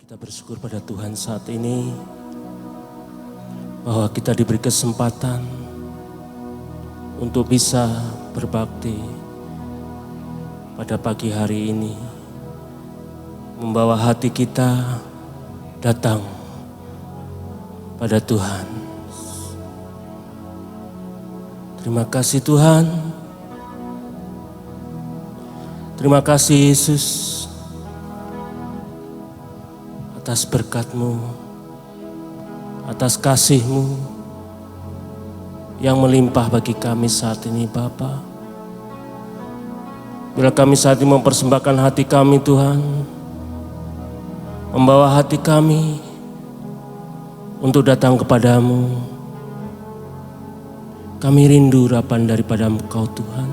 Kita bersyukur pada Tuhan saat ini bahwa kita diberi kesempatan untuk bisa berbakti pada pagi hari ini, membawa hati kita datang pada Tuhan. Terima kasih Tuhan, terima kasih Yesus atas berkat-Mu, atas kasih-Mu yang melimpah bagi kami saat ini Bapa. Bila kami saat ini mempersembahkan hati kami Tuhan, membawa hati kami untuk datang kepadamu, kami rindu urapan daripada Engkau Tuhan.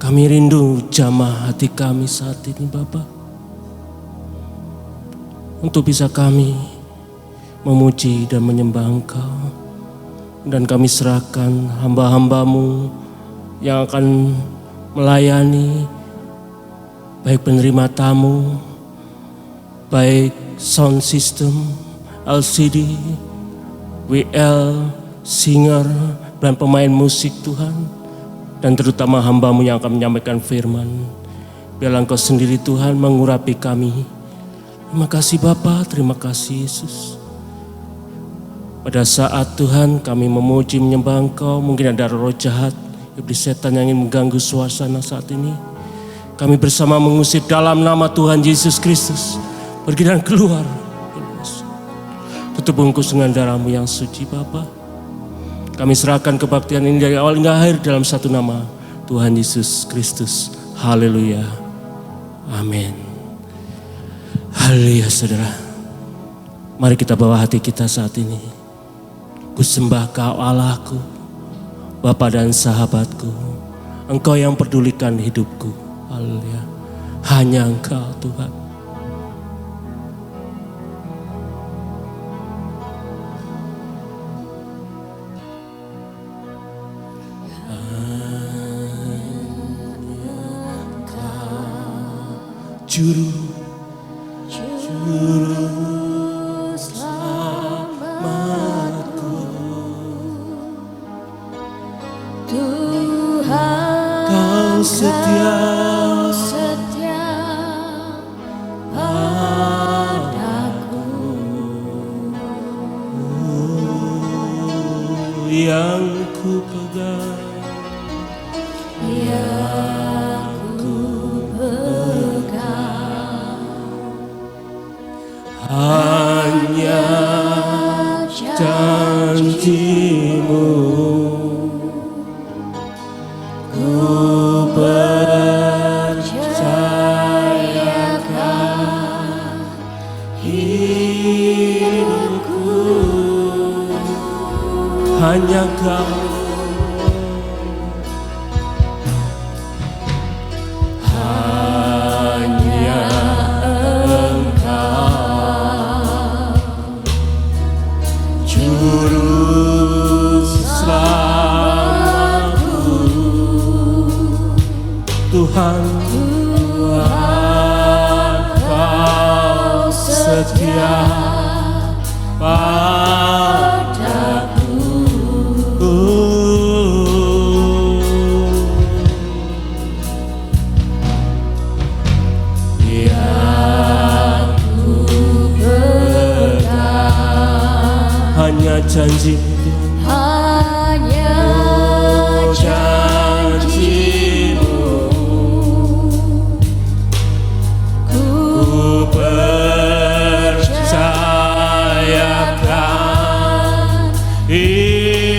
Kami rindu jamah hati kami saat ini Bapa, untuk bisa kami memuji dan menyembah Engkau. Dan kami serahkan hamba-hamba-Mu yang akan melayani, baik penerima tamu, baik sound system, LCD, WL, singer, dan pemain musik Tuhan. Dan terutama hamba-Mu yang akan menyampaikan firman. Biarlah Engkau sendiri Tuhan mengurapi kami. Terima kasih Bapa, terima kasih Yesus. Pada saat Tuhan kami memuji menyembah Engkau, mungkin ada roh jahat, iblis setan yang ingin mengganggu suasana saat ini. Kami bersama mengusir dalam nama Tuhan Yesus Kristus. Pergi dan keluar. Tutup bungkus dengan darah-Mu yang suci Bapa. Kami serahkan kebaktian ini dari awal hingga akhir dalam satu nama, Tuhan Yesus Kristus. Haleluya. Amin. Haleluya saudara. Mari kita bawa hati kita saat ini. Ku sembah Kau Allahku, Bapa dan sahabatku. Engkau yang pedulikan hidupku. Haleluya. Hanya Engkau Tuhan. Juru selamatku, Tuhan Kau setia padaku, yang ku pegang. yang ku pegang. Hanya janji-Mu ku percayakan hidupku. Hanya Kau, hanya Engkau, Juru Selamatku. Tuhan, Tuhan Kau setia padaku. Yang ku pegang. Hanya janji-Mu, Hanya janji-Mu ku percayakan hidupku.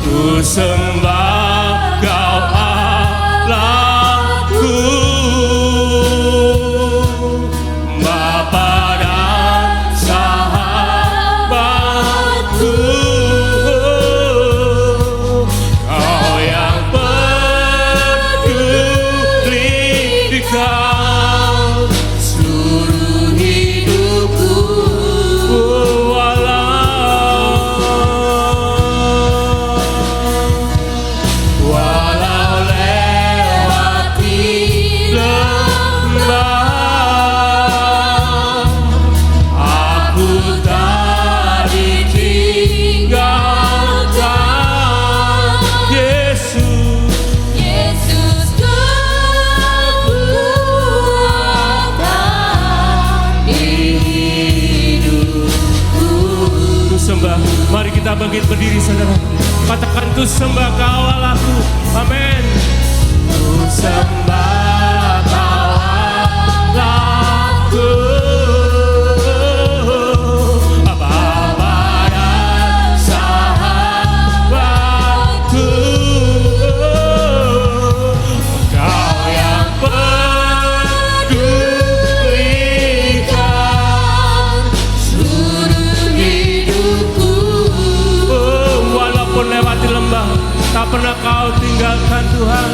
Ku sembah Kau Allahku, sembah. Mari kita bangkit berdiri saudara. Katakan ku sembah Kau Allahku. Amin. Ku sembah Kau Allahku. Bapa dan sahabatku. Kau yang pedulikan seluruh hidupku. Walaupun lewati lembah, tak pernah Kau tinggalkan Tuhan.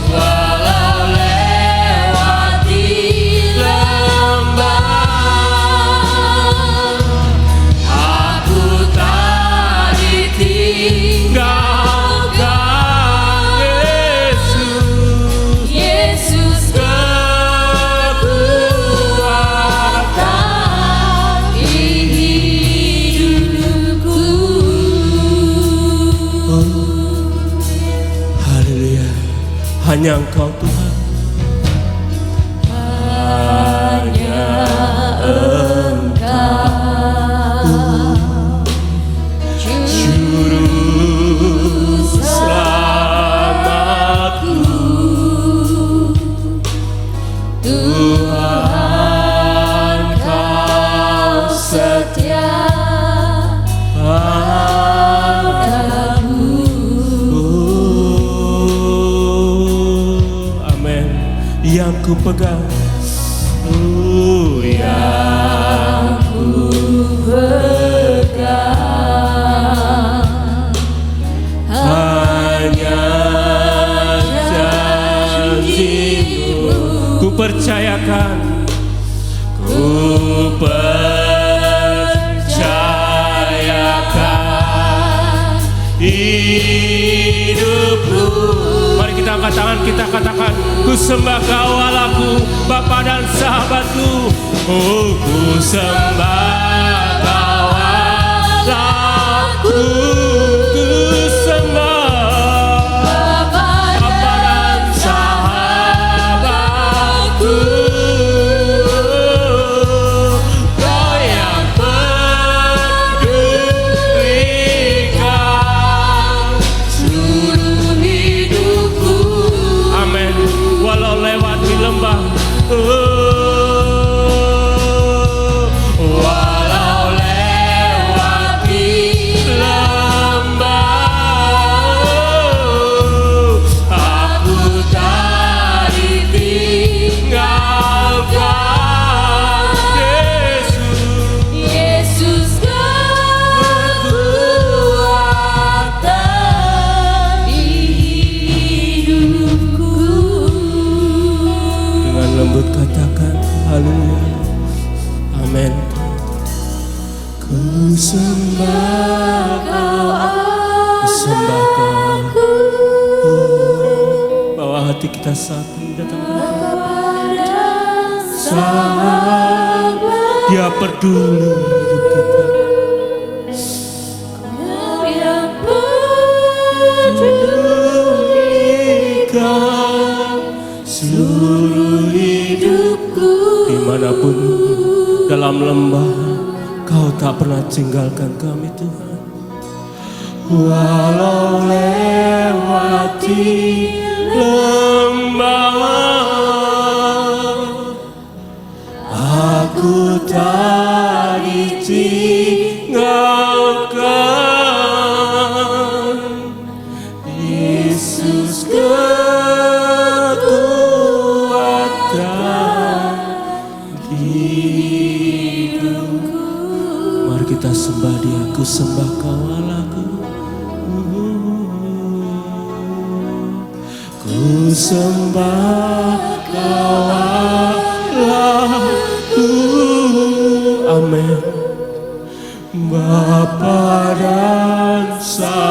Walau lewati lembah, aku tak ditinggalkan. Yesus, Yesus kekuatan hidupku. Haleluya. Hanya Engkau Tuhan. Hanya Engkau Juru selamatku. Tuhan Kau setia padaku. Amin. Yang ku pegang, yang ku pegang hanya janji-Mu. Ku percayakan, ku percayakan hidupku. Mari kita angkat tangan, kita katakan, ku sembah Kau Allahku, Bapa dan sahabatku. Oh, ku sembah Kau Allahku, ku sembah Bapa dan sahabatku. Kau yang pedulikan seluruh hidupku. Amin. Walau lewati lembah, walau lewati lembah, aku tak ditinggalkan. Yesus, Yesus kekuatan hidupku. Dengan lembut katakan haleluya. Amin. Ku sembah Kau, ku sembah Kau. Bawa hati kita saat ini datang kepada Sahabat. Dia peduli hidup kita. Kau yang pedulikan seluruh hidupku. Dimanapun dalam lembah, Kau tak pernah tinggalkan kami Tuhan. Walau lewati lembah, aku tak ditinggalkan. Yesus kekuatan hidupku. Mari kita sembah Dia. Ku sembah Kau Allahku. Ku sembah Kau Allahku. Amin. Bapa dan sahabatku,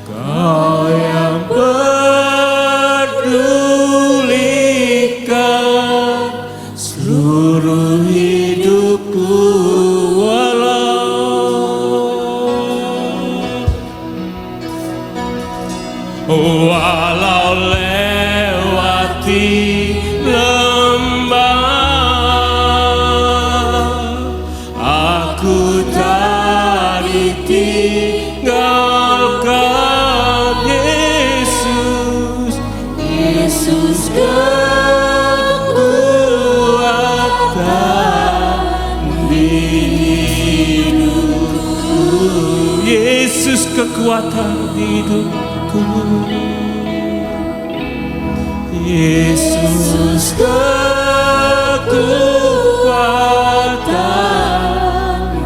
Kau yang pedulikan seluruh hidupku. Walau lewati lembah, kekuatan di hidupku. Yesus kekuatan di hidupku. Yesus kekuatan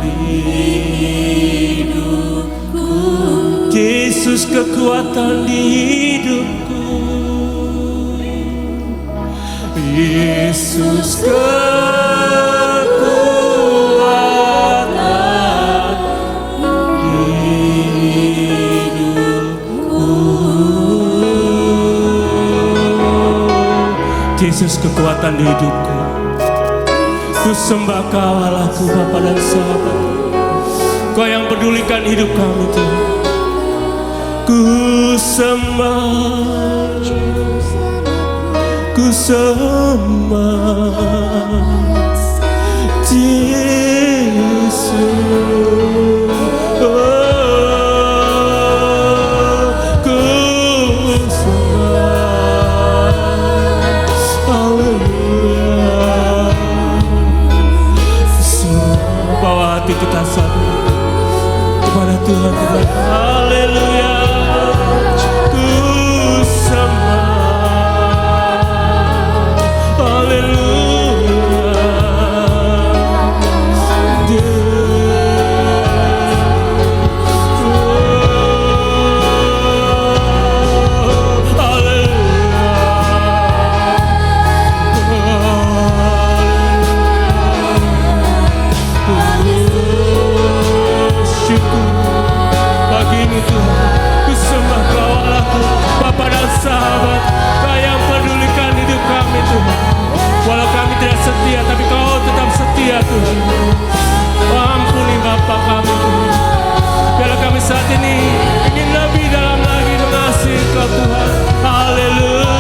di hidupku. Yesus kekuatan di hidupku. Yesus kekuatan di hidupku. Yesus kekuatan di hidupku. Ku sembah Kau Allahku, Bapa dan Sahabat. Kau yang pedulikan hidup kami Tuhan. Ku sembah, ku sembah Yesus. Ku sembah, haleluya. Bawa hati kita satu kepada Tuhan. Haleluya. Ku sembah, haleluya. Bapa dan Sahabat, Kau yang pedulikan hidup kami Tuhan. Walau kami tidak setia, tapi Kau tetap setia Tuhan. Ampuni Bapa kami Tuhan. Biarlah kami saat ini ingin lebih dalam lagi mengasihi Kau Tuhan. Haleluya.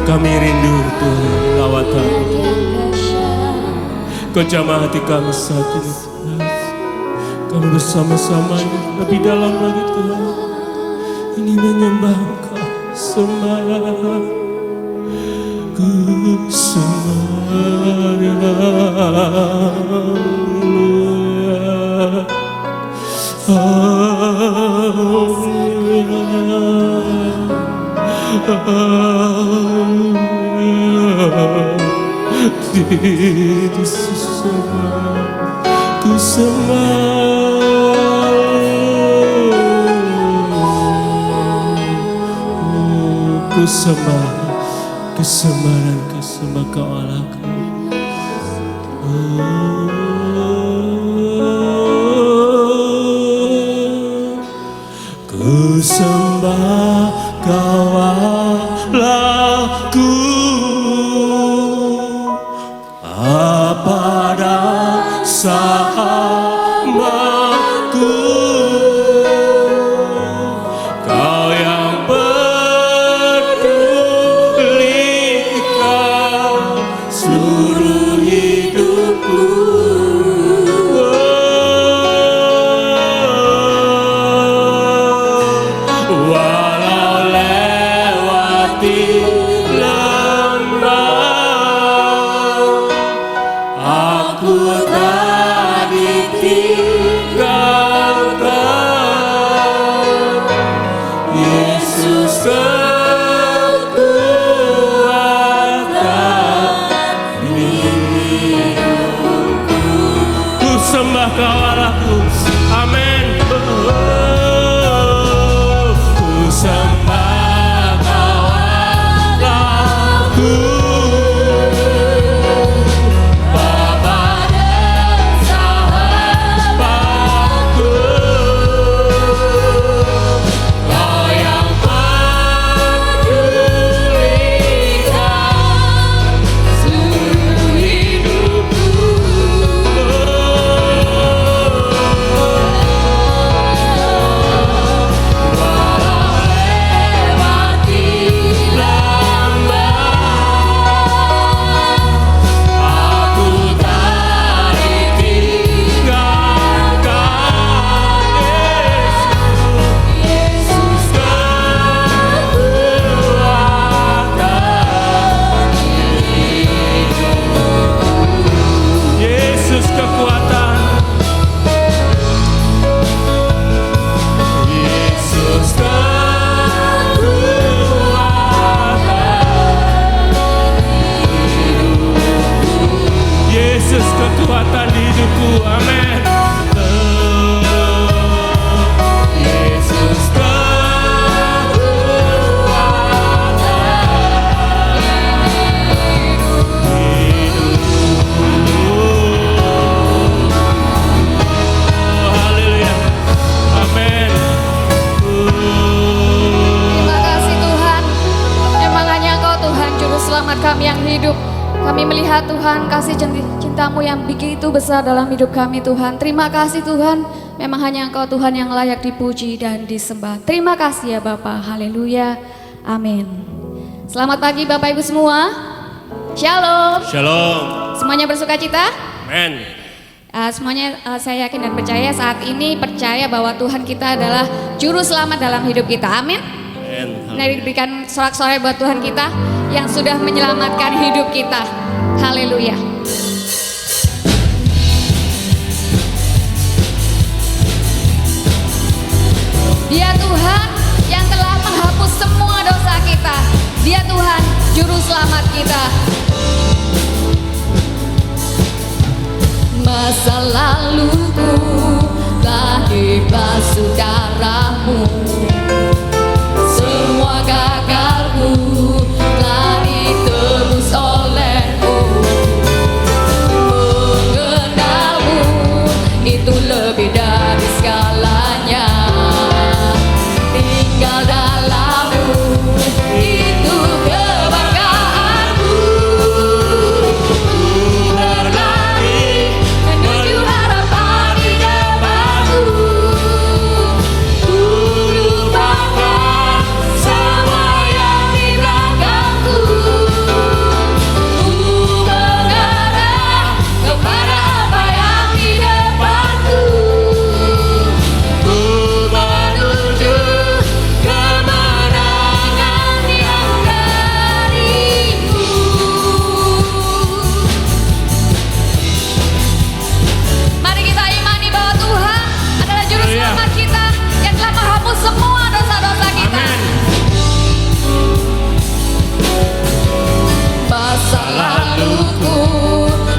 Kami rindu Tuhan lawatan. Kau jamah hati kami saat ini Tuhan. Kami bersama-sama lebih dalam lagi Tuhan. Ingin menyembah Kau, sembah. Ku sembah, ku sembah dan ku sembah Kau Allahku. Ku sembah Kau Allahku, Bapa dan Sahabatku. Kau yang pedulikan seluruh hidupku. Walau lewati lembah, aku tak ditinggalkan. Yesus kekuatan hidupku. Ku sembah Kau Allahku. Amin. Ku sembah Kau kami yang hidup. Kami melihat Tuhan kasih cinta-Mu yang begitu besar dalam hidup kami Tuhan. Terima kasih Tuhan, memang hanya Engkau Tuhan yang layak dipuji dan disembah. Terima kasih ya Bapa, haleluya, amin. Selamat pagi Bapak Ibu semua, shalom. Shalom. Semuanya bersuka cita? Amen. Semuanya saya yakin dan percaya saat ini percaya bahwa Tuhan kita adalah juru selamat dalam hidup kita, amin. Mari diberikan sorak-sorai buat Tuhan kita yang sudah menyelamatkan hidup kita. Haleluya. Dia Tuhan yang telah menghapus semua dosa kita. Dia Tuhan juru selamat kita. Masa laluku telah dibasuh darah-Mu. Semua gagalku telah ditebus oleh-Mu. Mengenal-Mu itu lebih dari segalanya. Tinggal dalam-Mu itu kebanggaanku. Berlari menuju harapan di depanku. Ku lupakan semua yang di belakangku. Ku mengarah kepada apa yang di depanku. Ku menuju kemenangan yang dari-Mu. Mari kita imani bahwa Tuhan adalah juru selamat kita yang telah menghapus semua dosa-dosa kita. Masa laluku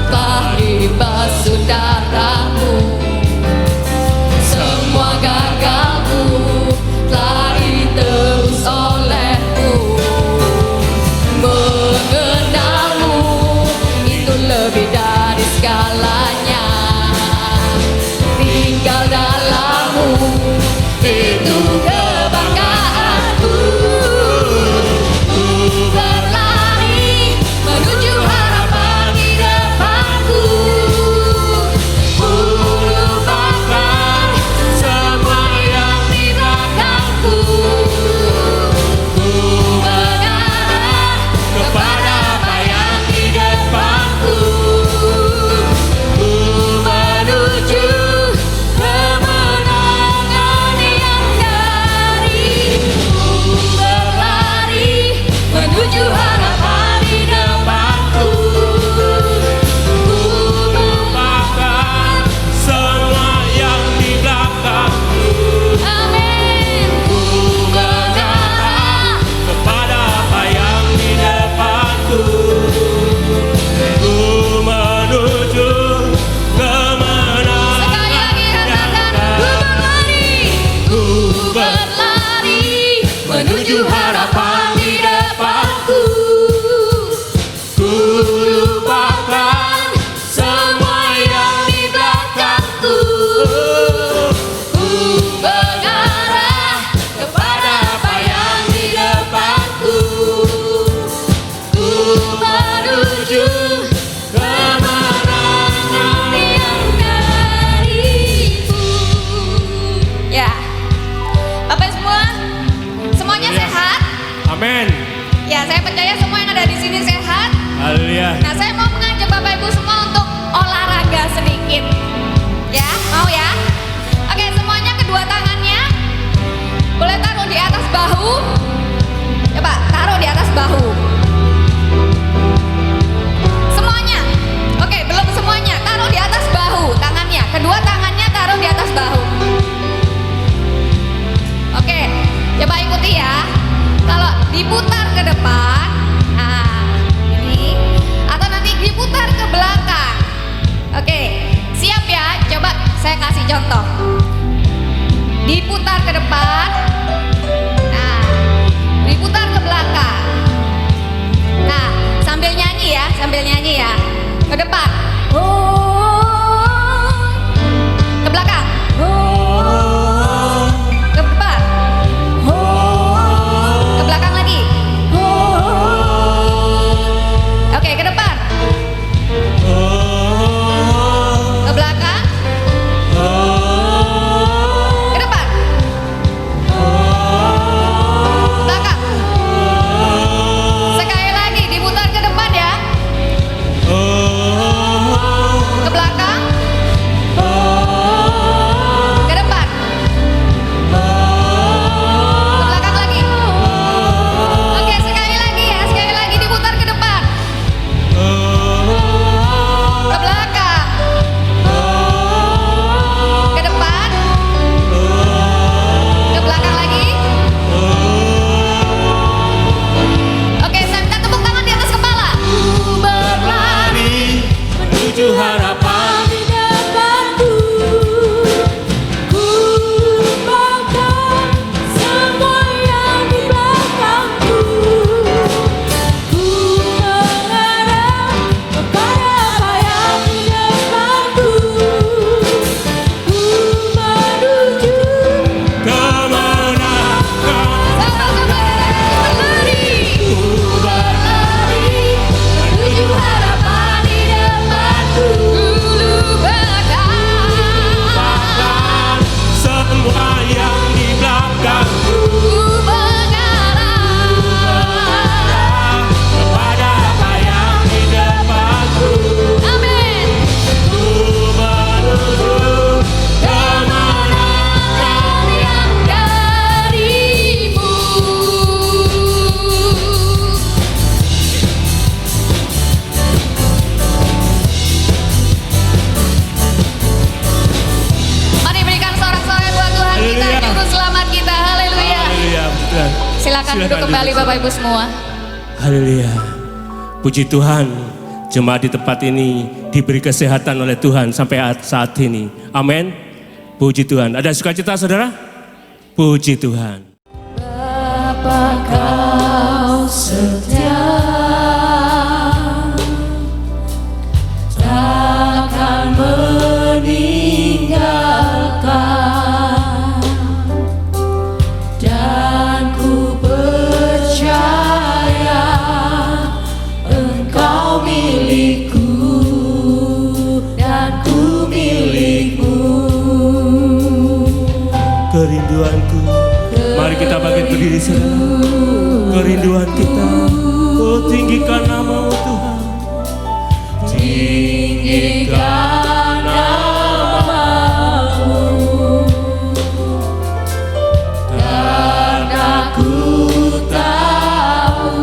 telah dibasuh darah-Mu. Semua gagalku telah ditebus oleh-Mu. Mengenal-Mu itu lebih dari segalanya. Tinggal dalam-Mu itu kebanggaanku. Ku berlari menuju harapan di depanku. Ku lupakan semua yang di belakangku. Ku mengarah kepada apa yang di depanku. Ku menuju kemenangan yang dari-Mu. Berlari menuju harapan di depanku. Ku Lupakan semua yang di belakangku. amin. Ku mengarah kepada apa yang di depanku. Ku menuju kemenangan Sekali lagi rasakan, ku berlari. Ku Berlari menuju harapan di depanku. Ku lupakan Semua yang di belakangku. Ku mengarah kepada apa yang di depanku. Ku menuju kemenangan yang dari-Mu. Ya, Bapak semua, semuanya Ya. sehat? Amin. Ya, saya percaya semua yang ada di sini sehat. Haleluya. Nah, saya mau mengajak Bapak Ibu semua untuk olahraga sedikit. Ya, mau ya? Oke, semuanya kedua tangannya boleh taruh di atas bahu. Coba taruh di atas bahu. Semuanya. Oke, belum semuanya. Taruh di atas bahu tangannya. Kedua tangannya taruh di atas bahu. Oke, coba ikuti ya. Kalau diputar ke depan, nah ini, atau nanti diputar ke belakang. Oke, siap ya? Coba saya kasih contoh. Diputar ke depan, nah diputar ke belakang. Nah, sambil nyanyi ya, ke depan. Ke belakang. Ke depan. Ke belakang lagi. Silakan duduk kembali Bapak Ibu semua. Haleluya. Puji Tuhan, jemaat di tempat ini diberi kesehatan oleh Tuhan sampai saat ini. Amin. Puji Tuhan. Ada sukacita saudara? Puji Tuhan. Bapa kau setia, takkan meninggalkan, dan ku percaya Engkau milikku dan ku milikmu. Kerinduanku. Mari kita bangkit berdiri saudara. Kerinduan kita, oh tinggikan nama Tuhan. Tinggikan namamu, karena ku tahu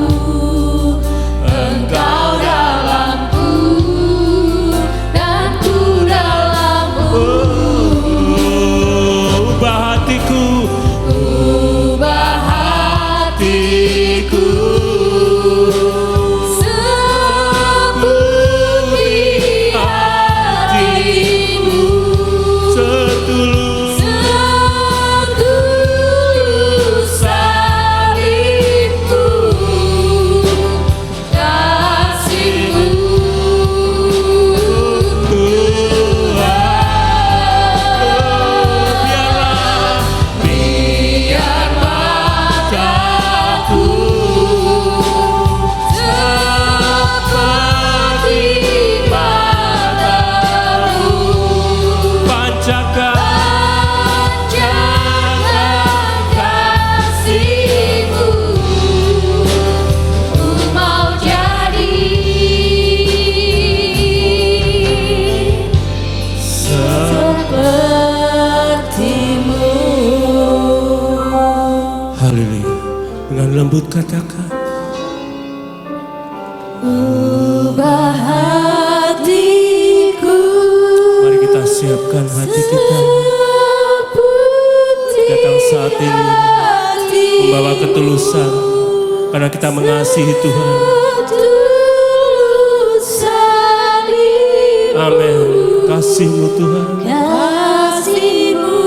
Engkau dalamku dan ku dalammu. Ubah hatiku, Ubah hatiku seperti hatimu, setulus setulus salibmu, kasihmu biar mataku seperti matamu, pancarkan pancarkan kasihmu, ku mau jadi sepertimu. Haleluya. Dengan lembut katakan, Ubah hatiku, mari kita siapkan hati kita datang saat ini membawa ketulusan karena kita mengasihi Tuhan. Amin. Kasih-Mu Tuhan. Kasihmu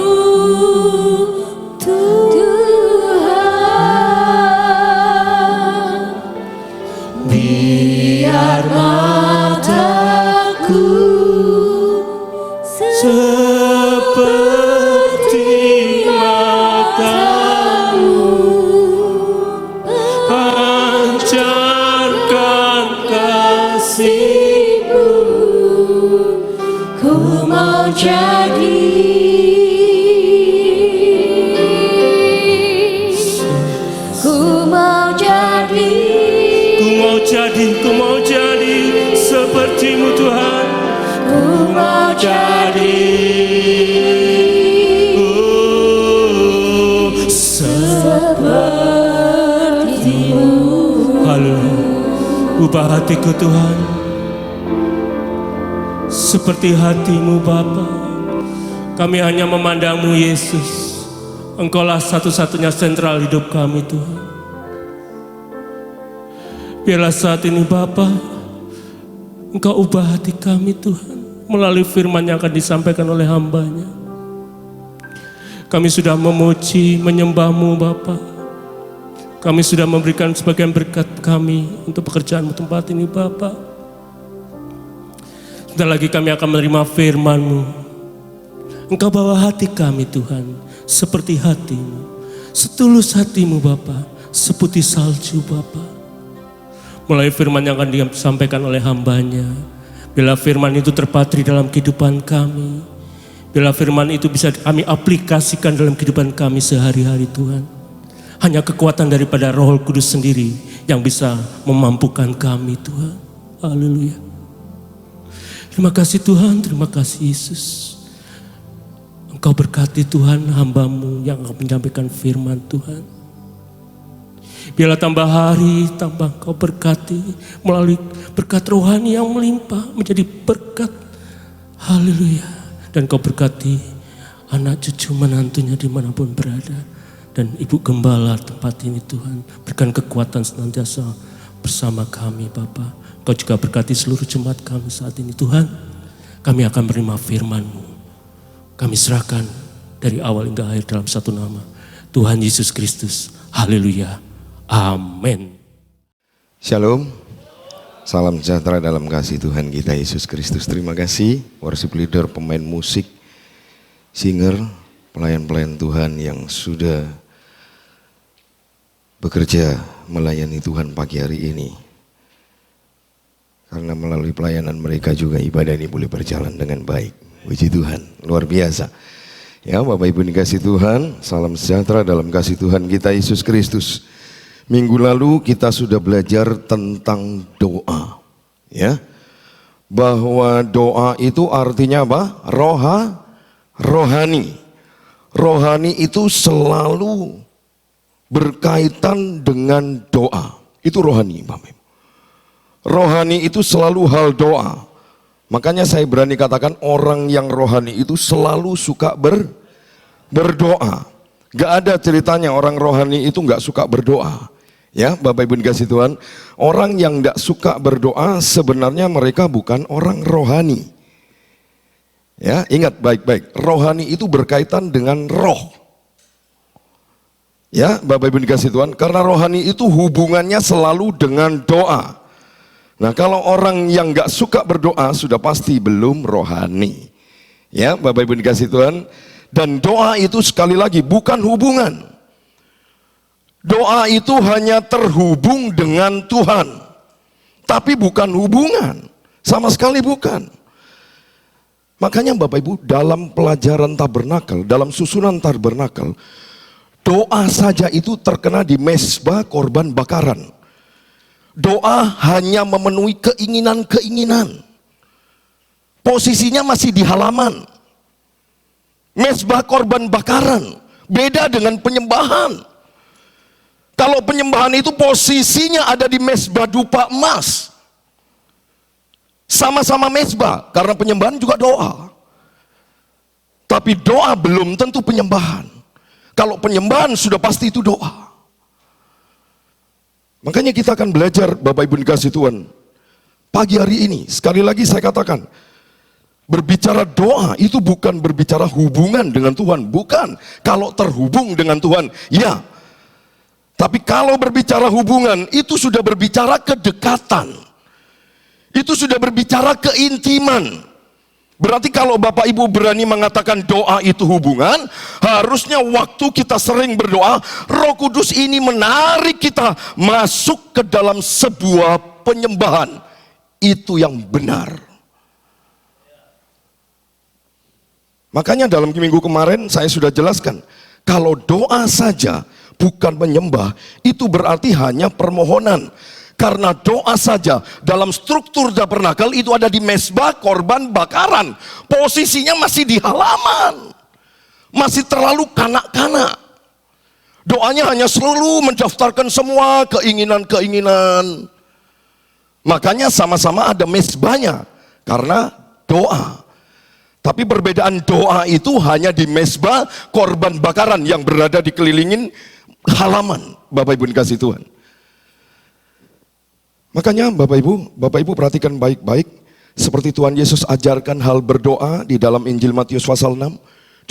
Tuhan, biar mataku Seperti matamu, pancarkan kasih-Mu. ku mau jadi ku mau jadi Ku mau jadi seperti-Mu Tuhan. ku mau jadi Oh, sepertimu. haleluya. Ubah hatiku Tuhan seperti hati-Mu Bapa. Kami hanya memandang-Mu Yesus. Engkaulah satu-satunya sentral hidup kami Tuhan. Biarlah saat ini Bapa, Engkau ubah hati kami Tuhan melalui firman yang akan disampaikan oleh hamba-Nya. Kami sudah memuji, menyembah-Mu Bapa. Kami sudah memberikan sebagian berkat kami untuk pekerjaan-Mu tempat ini Bapa. Sebentar lagi kami akan menerima firman-Mu. Engkau bawa hati kami Tuhan seperti hati-Mu, setulus hati-Mu Bapa, seputih salju Bapa. Melalui firman yang akan disampaikan oleh hamba-Nya, bila firman itu terpatri dalam kehidupan kami, bila firman itu bisa kami aplikasikan dalam kehidupan kami sehari-hari Tuhan. Hanya kekuatan daripada Roh Kudus sendiri yang bisa memampukan kami Tuhan. Haleluya. Terima kasih Tuhan, terima kasih Yesus. Engkau berkati Tuhan hamba-Mu yang akan menyampaikan firman Tuhan. Biarlah tambah hari, tambah Engkau berkati melalui berkat rohani yang melimpah menjadi berkat. Haleluya. Dan Kau berkati anak cucu menantunya dimanapun berada. dan Ibu Gembala tempat ini Tuhan. Berikan kekuatan senantiasa bersama kami Bapa. Kau juga berkati seluruh jemaat kami saat ini Tuhan. Kami akan menerima firman-Mu. Kami serahkan dari awal hingga akhir dalam satu nama, Tuhan Yesus Kristus. Haleluya. Amin. Shalom. Salam sejahtera dalam kasih Tuhan kita Yesus Kristus. Terima kasih worship leader, pemain musik, singer, pelayan-pelayan Tuhan yang sudah bekerja melayani Tuhan pagi hari ini. Karena melalui pelayanan mereka juga ibadah ini boleh berjalan dengan baik. Puji Tuhan, luar biasa. Ya, Bapak Ibu dikasih Tuhan, salam sejahtera dalam kasih Tuhan kita Yesus Kristus. Minggu lalu kita sudah belajar tentang doa, ya, bahwa doa itu artinya apa? Rohani. Rohani itu selalu berkaitan dengan doa. Itu rohani, Bapak. Rohani itu selalu hal doa. Makanya saya berani katakan orang yang rohani itu selalu suka berdoa. Gak ada ceritanya orang rohani itu gak suka berdoa. Ya, Bapak Ibu dikasih Tuhan, orang yang gak suka berdoa sebenarnya mereka bukan orang rohani. Ya, ingat baik-baik, rohani itu berkaitan dengan roh. Ya, Bapak Ibu dikasih Tuhan, karena rohani itu hubungannya selalu dengan doa. Nah, kalau orang yang gak suka berdoa sudah pasti belum rohani. Ya, Bapak Ibu dikasih Tuhan, dan doa itu sekali lagi bukan hubungan. Doa itu hanya terhubung dengan Tuhan, tapi bukan hubungan, sama sekali bukan. Makanya Bapak Ibu dalam pelajaran tabernakel, dalam susunan tabernakel, doa saja itu terkena di mezbah korban bakaran. Doa hanya memenuhi keinginan-keinginan. Posisinya masih di halaman. Mezbah korban bakaran beda dengan penyembahan. Kalau penyembahan itu posisinya ada di mezbah dupa emas. Sama-sama mezbah, karena penyembahan juga doa. Tapi doa belum tentu penyembahan. Kalau penyembahan sudah pasti itu doa. Makanya kita akan belajar Bapak Ibu dikasih Tuhan. Pagi hari ini, sekali lagi saya katakan, berbicara doa itu bukan berbicara hubungan dengan Tuhan. Bukan, kalau terhubung dengan Tuhan, ya. Tapi kalau berbicara hubungan, itu sudah berbicara kedekatan. Itu sudah berbicara keintiman. Berarti kalau Bapak Ibu berani mengatakan doa itu hubungan, harusnya waktu kita sering berdoa, Roh Kudus ini menarik kita masuk ke dalam sebuah penyembahan. Itu yang benar. Makanya dalam minggu kemarin saya sudah jelaskan, kalau doa saja bukan menyembah, itu berarti hanya permohonan. Karena doa saja dalam struktur tabernakel itu ada di mezbah korban bakaran. Posisinya masih di halaman. Masih terlalu kanak-kanak. Doanya hanya selalu mendaftarkan semua keinginan-keinginan. Makanya sama-sama ada mezbahnya. Karena doa. Tapi perbedaan doa itu hanya di mezbah korban bakaran yang berada di kelilingin halaman. Bapak Ibu dikasih Tuhan. Makanya Bapak Ibu perhatikan baik-baik. Seperti Tuhan Yesus ajarkan hal berdoa di dalam Injil Matius pasal 6.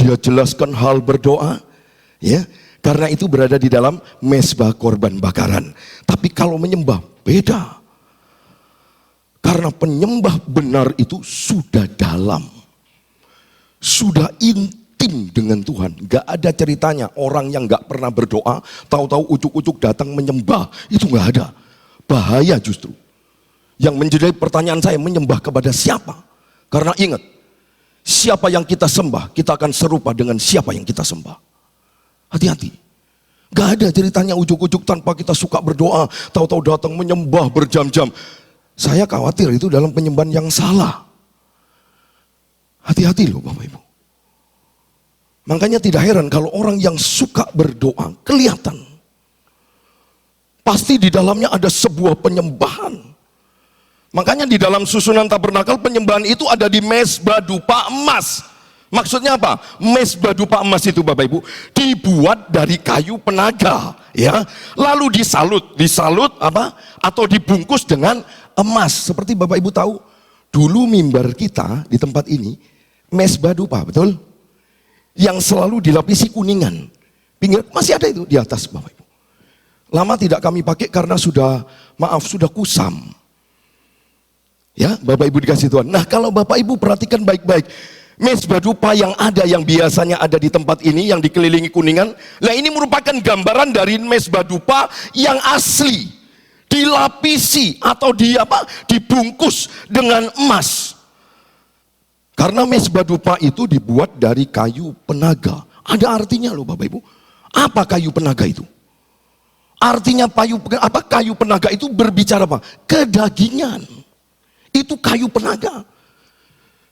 Dia jelaskan hal berdoa. Ya, karena itu berada di dalam mezbah korban bakaran. Tapi kalau menyembah beda. Karena penyembah benar itu sudah dalam. Sudah intim dengan Tuhan. Gak ada ceritanya orang yang gak pernah berdoa, tahu-tahu ucuk-ucuk datang menyembah. Itu gak ada. Bahaya justru. Yang menjadi pertanyaan saya, menyembah kepada siapa? Karena ingat, siapa yang kita sembah, kita akan serupa dengan siapa yang kita sembah. Hati-hati. Gak ada ceritanya ujuk-ujuk tanpa kita suka berdoa, tahu-tahu datang menyembah berjam-jam. Saya khawatir itu dalam penyembahan yang salah. Hati-hati loh Bapak Ibu. Makanya tidak heran kalau orang yang suka berdoa kelihatan. Pasti di dalamnya ada sebuah penyembahan. Makanya di dalam susunan tabernakel penyembahan itu ada di mezbah dupa emas. Maksudnya apa? Mezbah dupa emas itu Bapak Ibu dibuat dari kayu penaga, ya. Lalu disalut apa? Atau dibungkus dengan emas. Seperti Bapak Ibu tahu, dulu mimbar kita di tempat ini mezbah dupa, betul? Yang selalu dilapisi kuningan. Pinggir masih ada itu di atas Bapak Ibu. Lama tidak kami pakai karena sudah kusam. Ya, Bapak Ibu dikasih Tuhan. Nah, kalau Bapak Ibu perhatikan baik-baik, mezbah dupa yang biasanya ada di tempat ini yang dikelilingi kuningan. Nah, ini merupakan gambaran dari mezbah dupa yang asli, dilapisi atau dibungkus dengan emas. Karena mezbah dupa itu dibuat dari kayu penaga. Ada artinya loh Bapak Ibu. Apa kayu penaga itu? Artinya kayu penaga itu berbicara apa? Kedagingan. Itu kayu penaga.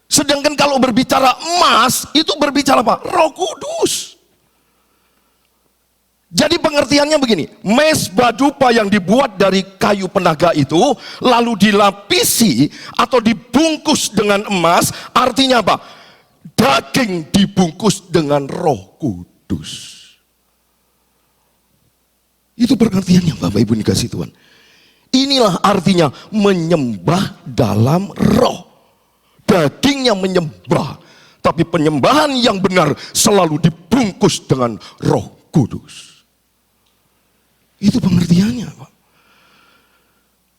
Sedangkan kalau berbicara emas, itu berbicara apa? Roh Kudus. Jadi pengertiannya begini, mezbah dupa yang dibuat dari kayu penaga itu, lalu dilapisi atau dibungkus dengan emas, artinya apa? Daging dibungkus dengan Roh Kudus. Itu pengertiannya Bapak Ibu dikasih Tuhan. Inilah artinya menyembah dalam roh. Dagingnya menyembah, tapi penyembahan yang benar selalu dibungkus dengan Roh Kudus. Itu pengertiannya, Pak.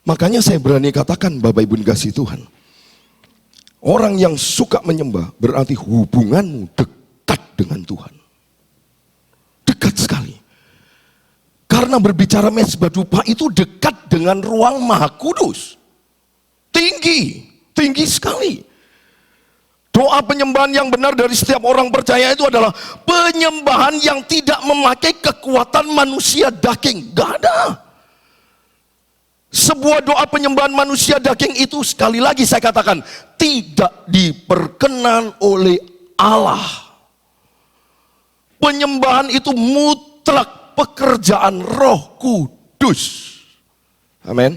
Makanya saya berani katakan Bapak Ibu dikasih Tuhan, orang yang suka menyembah berarti hubunganmu dekat dengan Tuhan. Dekat sekali. Karena berbicara mezbah dupa itu dekat dengan ruang Maha Kudus. Tinggi sekali. Doa penyembahan yang benar dari setiap orang percaya itu adalah penyembahan yang tidak memakai kekuatan manusia daging. Gak ada. Sebuah doa penyembahan manusia daging itu sekali lagi saya katakan tidak diperkenan oleh Allah. Penyembahan itu mutlak pekerjaan Roh Kudus. Amin.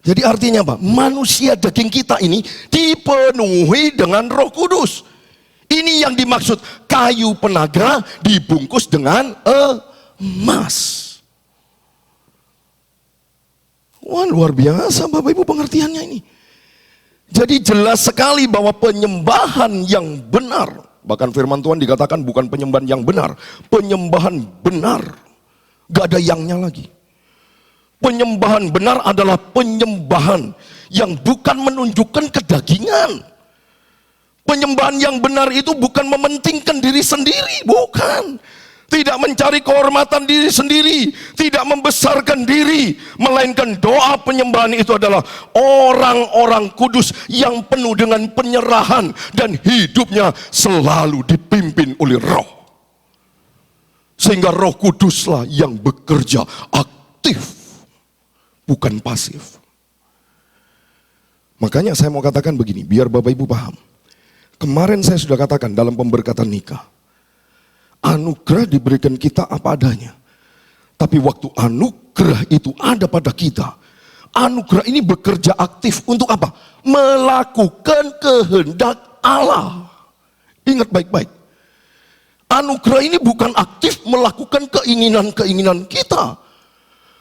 Jadi artinya apa? Manusia daging kita ini dipenuhi dengan Roh Kudus. Ini yang dimaksud kayu penaga dibungkus dengan emas. Wah, luar biasa Bapak Ibu pengertiannya ini. Jadi jelas sekali bahwa penyembahan yang benar, bahkan firman Tuhan dikatakan bukan penyembahan yang benar, penyembahan benar. Gak ada yangnya lagi. Penyembahan benar adalah penyembahan yang bukan menunjukkan kedagingan. Penyembahan yang benar itu bukan mementingkan diri sendiri, bukan. Tidak mencari kehormatan diri sendiri, tidak membesarkan diri, melainkan doa penyembahan itu adalah orang-orang kudus yang penuh dengan penyerahan dan hidupnya selalu dipimpin oleh Roh. Sehingga Roh Kuduslah yang bekerja aktif, bukan pasif. Makanya saya mau katakan begini, biar Bapak Ibu paham. Kemarin saya sudah katakan dalam pemberkatan nikah, anugerah diberikan kita apa adanya. Tapi waktu anugerah itu ada pada kita, anugerah ini bekerja aktif untuk apa? Melakukan kehendak Allah. Ingat baik-baik. Anugerah ini bukan aktif melakukan keinginan-keinginan kita.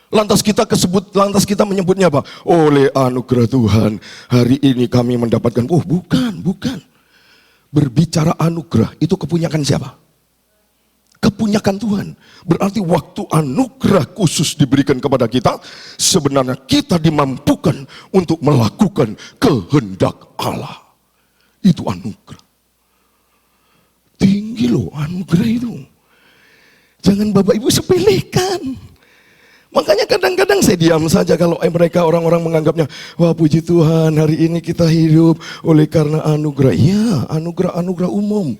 Lantas kita menyebutnya apa? Oleh anugerah Tuhan, hari ini kami mendapatkan. Oh, bukan. Berbicara anugerah itu kepunyakan siapa? Kepunyakan Tuhan. Berarti waktu anugerah khusus diberikan kepada kita, sebenarnya kita dimampukan untuk melakukan kehendak Allah. Itu anugerah. Tinggi loh anugerah itu. Jangan Bapak Ibu sepelekan. Makanya kadang-kadang saya diam saja kalau mereka orang-orang menganggapnya, wah puji Tuhan hari ini kita hidup oleh karena anugerah. Ya, anugerah umum.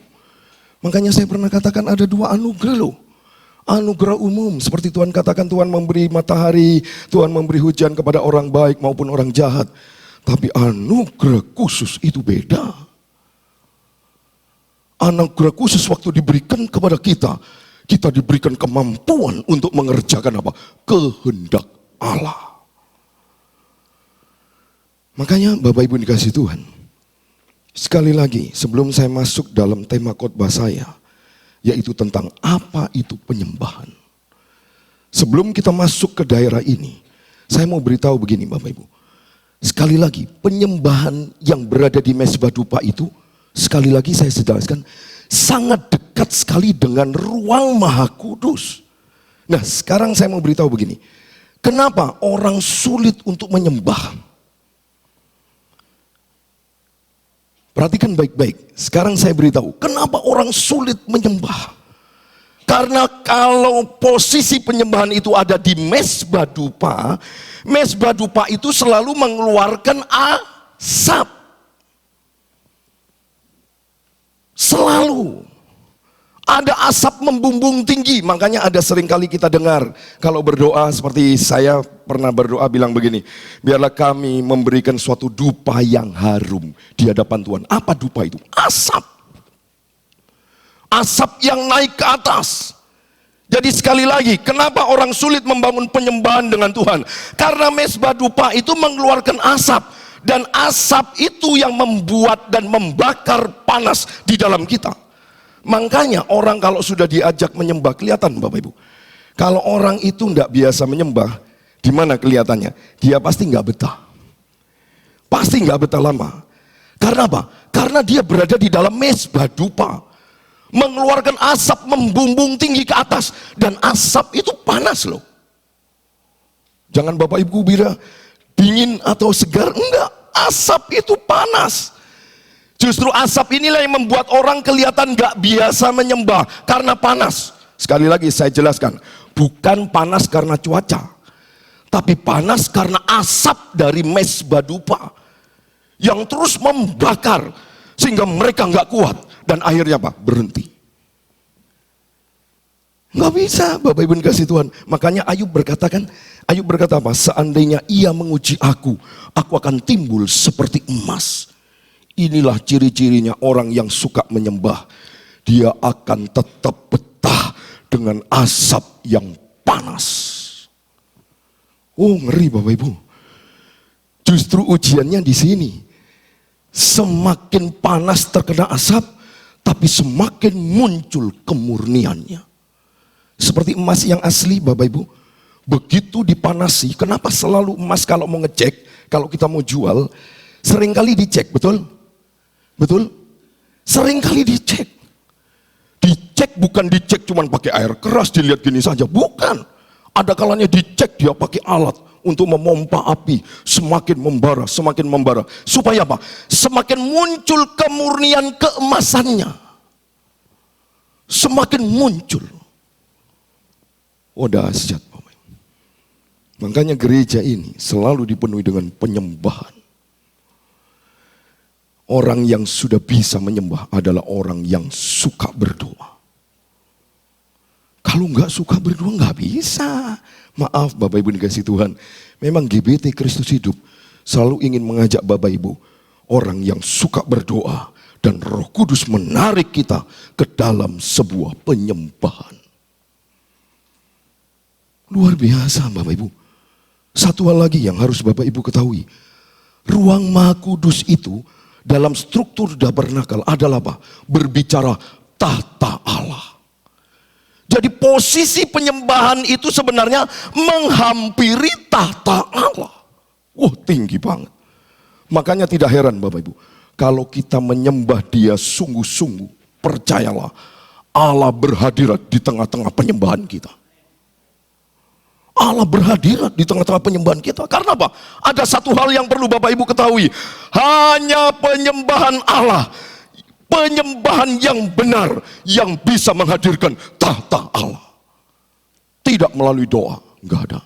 Makanya saya pernah katakan ada dua anugerah loh. Anugerah umum, seperti Tuhan katakan Tuhan memberi matahari, Tuhan memberi hujan kepada orang baik maupun orang jahat. Tapi anugerah khusus itu beda. Anugerah khusus waktu diberikan kepada kita, kita diberikan kemampuan untuk mengerjakan apa? Kehendak Allah. Makanya Bapak Ibu dikasih Tuhan, Sekali lagi, sebelum saya masuk dalam tema khotbah saya, yaitu tentang apa itu penyembahan. Sebelum kita masuk ke daerah ini, saya mau beritahu begini Bapak Ibu. Sekali lagi, penyembahan yang berada di Mezbah Dupa itu, sekali lagi saya jelaskan, sangat dekat sekali dengan ruang Maha Kudus. Nah, sekarang saya mau beritahu begini. Kenapa orang sulit untuk menyembah? Perhatikan baik-baik. Sekarang saya beritahu, kenapa orang sulit menyembah? Karena kalau posisi penyembahan itu ada di Mezbah Dupa itu selalu mengeluarkan asap. Selalu. Ada asap membumbung tinggi, makanya ada seringkali kita dengar kalau berdoa seperti saya pernah berdoa bilang begini, biarlah kami memberikan suatu dupa yang harum di hadapan Tuhan. Apa dupa itu? Asap. Asap yang naik ke atas. Jadi sekali lagi, kenapa orang sulit membangun penyembahan dengan Tuhan? Karena Mezbah Dupa itu mengeluarkan asap, dan asap itu yang membuat dan membakar panas di dalam kita. Makanya orang kalau sudah diajak menyembah, kelihatan Bapak Ibu. Kalau orang itu tidak biasa menyembah, di mana kelihatannya? Dia pasti nggak betah. Pasti nggak betah lama. Karena apa? Karena dia berada di dalam Mezbah Dupa, mengeluarkan asap membumbung tinggi ke atas, dan asap itu panas loh. Jangan Bapak Ibu kira dingin atau segar, enggak. Asap itu panas. Justru asap inilah yang membuat orang kelihatan gak biasa menyembah karena panas. Sekali lagi saya jelaskan, bukan panas karena cuaca, tapi panas karena asap dari Mezbah Dupa yang terus membakar sehingga mereka gak kuat dan akhirnya apa? Berhenti. Gak bisa Bapak Ibu kasih Tuhan. Makanya Ayub berkata apa? Seandainya ia menguji aku akan timbul seperti emas. Inilah ciri-cirinya orang yang suka menyembah. Dia akan tetap betah dengan asap yang panas. Oh, ngeri Bapak Ibu. Justru ujiannya di sini. Semakin panas terkena asap, tapi semakin muncul kemurniannya. Seperti emas yang asli Bapak Ibu. Begitu dipanasi, kenapa selalu emas kalau mau ngecek, kalau kita mau jual, seringkali dicek, betul? Betul? Seringkali dicek. Dicek bukan dicek cuman pakai air keras dilihat gini saja, bukan. Ada kalanya dicek dia pakai alat untuk memompa api, semakin membara, semakin membara. Supaya apa? Semakin muncul kemurnian keemasannya. Semakin muncul. Oh dahsyat. Makanya gereja ini selalu dipenuhi dengan penyembahan. Orang yang sudah bisa menyembah adalah orang yang suka berdoa. Kalau nggak suka berdoa nggak bisa. Maaf Bapak Ibu dikasih Tuhan. Memang GBT Kristus Hidup selalu ingin mengajak Bapak Ibu, orang yang suka berdoa dan Roh Kudus menarik kita ke dalam sebuah penyembahan. Luar biasa Bapak Ibu. Satu hal lagi yang harus Bapak Ibu ketahui. Ruang Maha Kudus itu dalam struktur tabernakel adalah apa? Berbicara tahta Allah. Jadi posisi penyembahan itu sebenarnya menghampiri tahta Allah. Tinggi banget. Makanya tidak heran Bapak Ibu, kalau kita menyembah Dia sungguh-sungguh, percayalah Allah berhadirat di tengah-tengah penyembahan kita. Allah berhadirat di tengah-tengah penyembahan kita. Karena apa? Ada satu hal yang perlu Bapak Ibu ketahui. Hanya penyembahan Allah, penyembahan yang benar, yang bisa menghadirkan tahta Allah. Tidak melalui doa, enggak ada.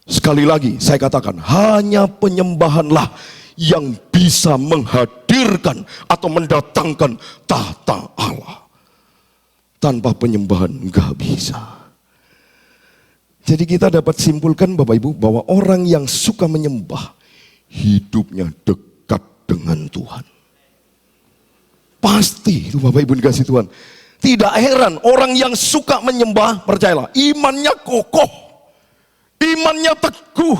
Sekali lagi saya katakan, hanya penyembahanlah yang bisa menghadirkan atau mendatangkan tahta Allah. Tanpa penyembahan enggak bisa. Jadi kita dapat simpulkan Bapak Ibu bahwa orang yang suka menyembah hidupnya dekat dengan Tuhan. Pasti itu Bapak Ibu dikasih Tuhan. Tidak heran orang yang suka menyembah, percayalah, imannya kokoh, imannya teguh.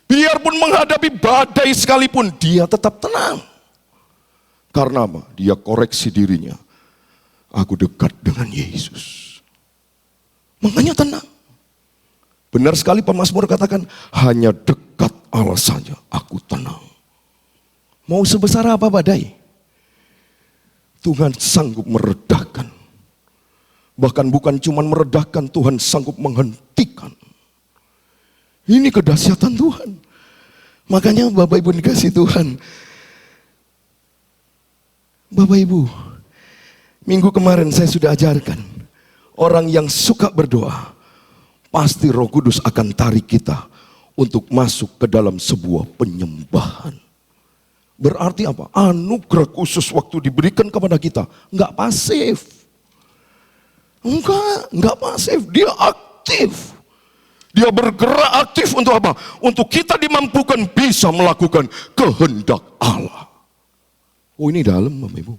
Biarpun menghadapi badai sekalipun dia tetap tenang. Karena apa? Dia koreksi dirinya. Aku dekat dengan Yesus. Makanya tenang. Benar sekali pemazmur katakan, hanya dekat Allah saja aku tenang. Mau sebesar apa badai, Tuhan sanggup meredahkan. Bahkan bukan cuma meredahkan, Tuhan sanggup menghentikan. Ini kedahsyatan Tuhan. Makanya Bapak Ibu dikasih Tuhan. Bapak Ibu, minggu kemarin saya sudah ajarkan. Orang yang suka berdoa, pasti Roh Kudus akan tarik kita untuk masuk ke dalam sebuah penyembahan. Berarti apa? Anugerah khusus waktu diberikan kepada kita, enggak pasif. Enggak pasif, dia aktif. Dia bergerak aktif untuk apa? Untuk kita dimampukan bisa melakukan kehendak Allah. Oh, ini dalam Bapak Ibu.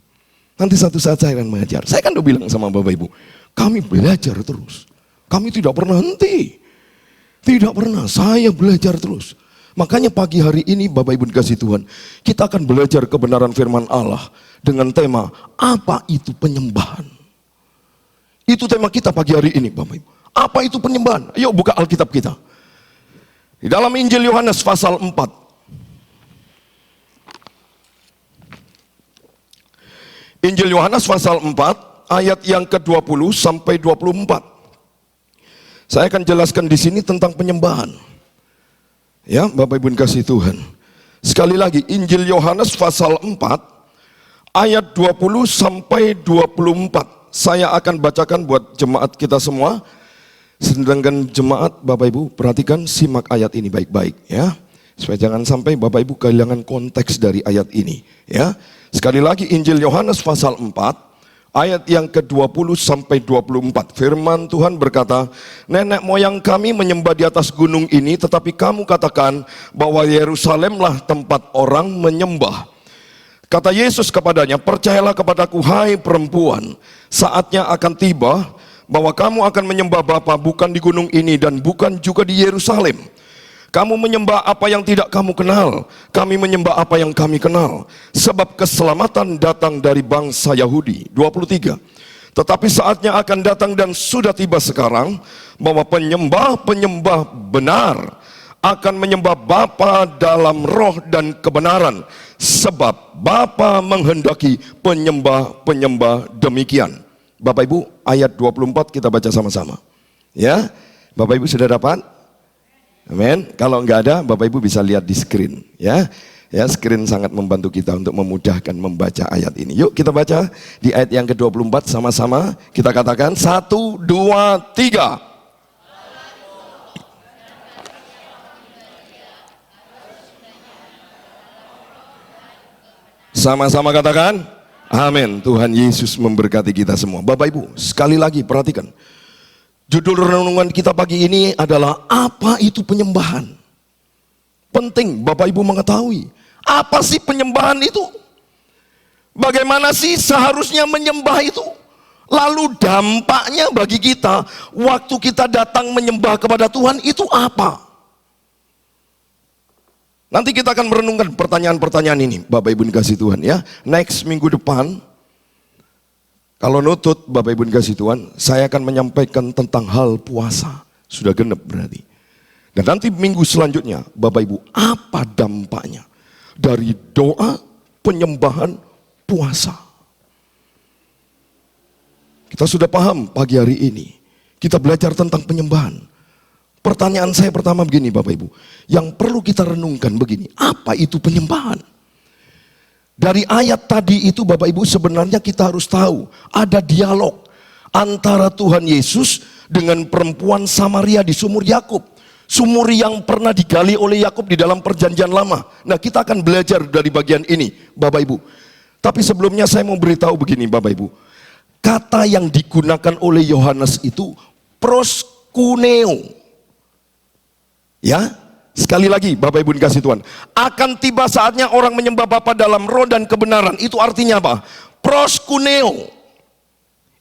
Nanti satu saat saya akan mengajar. Saya kan udah bilang sama Bapak Ibu, kami belajar terus. Kami tidak pernah henti. Tidak pernah, saya belajar terus. Makanya pagi hari ini Bapak Ibu dikasih Tuhan, kita akan belajar kebenaran firman Allah dengan tema, apa itu penyembahan? Itu tema kita pagi hari ini Bapak Ibu. Apa itu penyembahan? Ayo buka Alkitab kita. Di dalam Injil Yohanes pasal 4. Injil Yohanes pasal 4 ayat yang ke-20 sampai 24. Saya akan jelaskan di sini tentang penyembahan. Ya, Bapak Ibu kasih Tuhan. Sekali lagi Injil Yohanes pasal 4 ayat 20 sampai 24. Saya akan bacakan buat jemaat kita semua. Sedangkan jemaat Bapak Ibu perhatikan, simak ayat ini baik-baik ya. Supaya jangan sampai Bapak Ibu kehilangan konteks dari ayat ini ya. Sekali lagi Injil Yohanes pasal 4 ayat yang ke-20 sampai 24. Firman Tuhan berkata, nenek moyang kami menyembah di atas gunung ini, tetapi kamu katakan bahwa Yerusalemlah tempat orang menyembah. Kata Yesus kepadanya, percayalah kepadaku hai perempuan, saatnya akan tiba bahwa kamu akan menyembah Bapa bukan di gunung ini dan bukan juga di Yerusalem. Kamu menyembah apa yang tidak kamu kenal, kami menyembah apa yang kami kenal. Sebab keselamatan datang dari bangsa Yahudi. 23. Tetapi saatnya akan datang dan sudah tiba sekarang bahwa penyembah-penyembah benar akan menyembah Bapa dalam roh dan kebenaran. Sebab Bapa menghendaki penyembah-penyembah demikian. Bapak Ibu, ayat 24 kita baca sama-sama. Ya, Bapak Ibu sudah dapat? Amin. Kalau enggak ada, Bapak Ibu bisa lihat di screen. Ya, screen sangat membantu kita untuk memudahkan membaca ayat ini. Yuk kita baca di ayat yang ke-24 sama-sama. Kita katakan 1, 2, 3. Sama-sama katakan, amin. Tuhan Yesus memberkati kita semua. Bapak Ibu, sekali lagi perhatikan. Judul renungan kita pagi ini adalah apa itu penyembahan. Penting Bapak Ibu mengetahui, apa sih penyembahan itu? Bagaimana sih seharusnya menyembah itu? Lalu dampaknya bagi kita, waktu kita datang menyembah kepada Tuhan itu apa? Nanti kita akan merenungkan pertanyaan-pertanyaan ini, Bapak Ibu dikasih Tuhan ya. Next minggu depan, kalau nutut Bapak Ibu dikasih Tuhan, saya akan menyampaikan tentang hal puasa. Sudah genep berarti. Dan nanti minggu selanjutnya, Bapak Ibu, apa dampaknya dari doa, penyembahan, puasa? Kita sudah paham pagi hari ini. Kita belajar tentang penyembahan. Pertanyaan saya pertama begini Bapak Ibu, yang perlu kita renungkan begini, apa itu penyembahan? Dari ayat tadi itu Bapak Ibu sebenarnya kita harus tahu, ada dialog antara Tuhan Yesus dengan perempuan Samaria di sumur Yakub. Sumur yang pernah digali oleh Yakub di dalam perjanjian lama. Nah kita akan belajar dari bagian ini Bapak Ibu. Tapi sebelumnya saya mau beritahu begini Bapak Ibu. Kata yang digunakan oleh Yohanes itu proskuneo. Ya, sekali lagi Bapak Ibu dikasih Tuhan, akan tiba saatnya orang menyembah Bapa dalam roh dan kebenaran. Itu artinya apa? Proskuneo.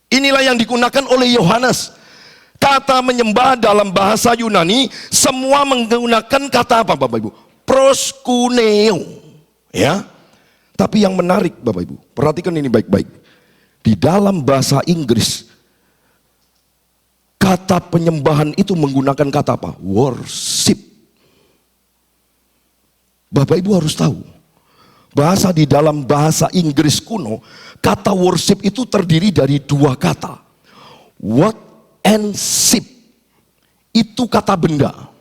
Inilah yang digunakan oleh Yohanes. Kata menyembah dalam bahasa Yunani semua menggunakan kata apa Bapak Ibu? Proskuneo. Ya. Tapi yang menarik Bapak Ibu, perhatikan ini baik-baik. Di dalam bahasa Inggris, kata penyembahan itu menggunakan kata apa? Worship. Bapak Ibu harus tahu, di dalam bahasa Inggris kuno, kata worship itu terdiri dari dua kata. What and ship. Itu kata benda.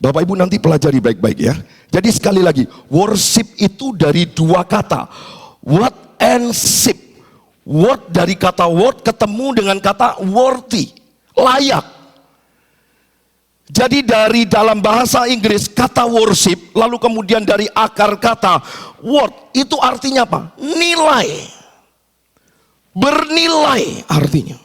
Bapak Ibu nanti pelajari baik-baik ya. Jadi sekali lagi, worship itu dari dua kata. What and ship. Word dari kata word ketemu dengan kata worthy, layak. Jadi dari dalam bahasa Inggris kata worship, lalu kemudian dari akar kata word, itu artinya apa? Nilai. Bernilai artinya.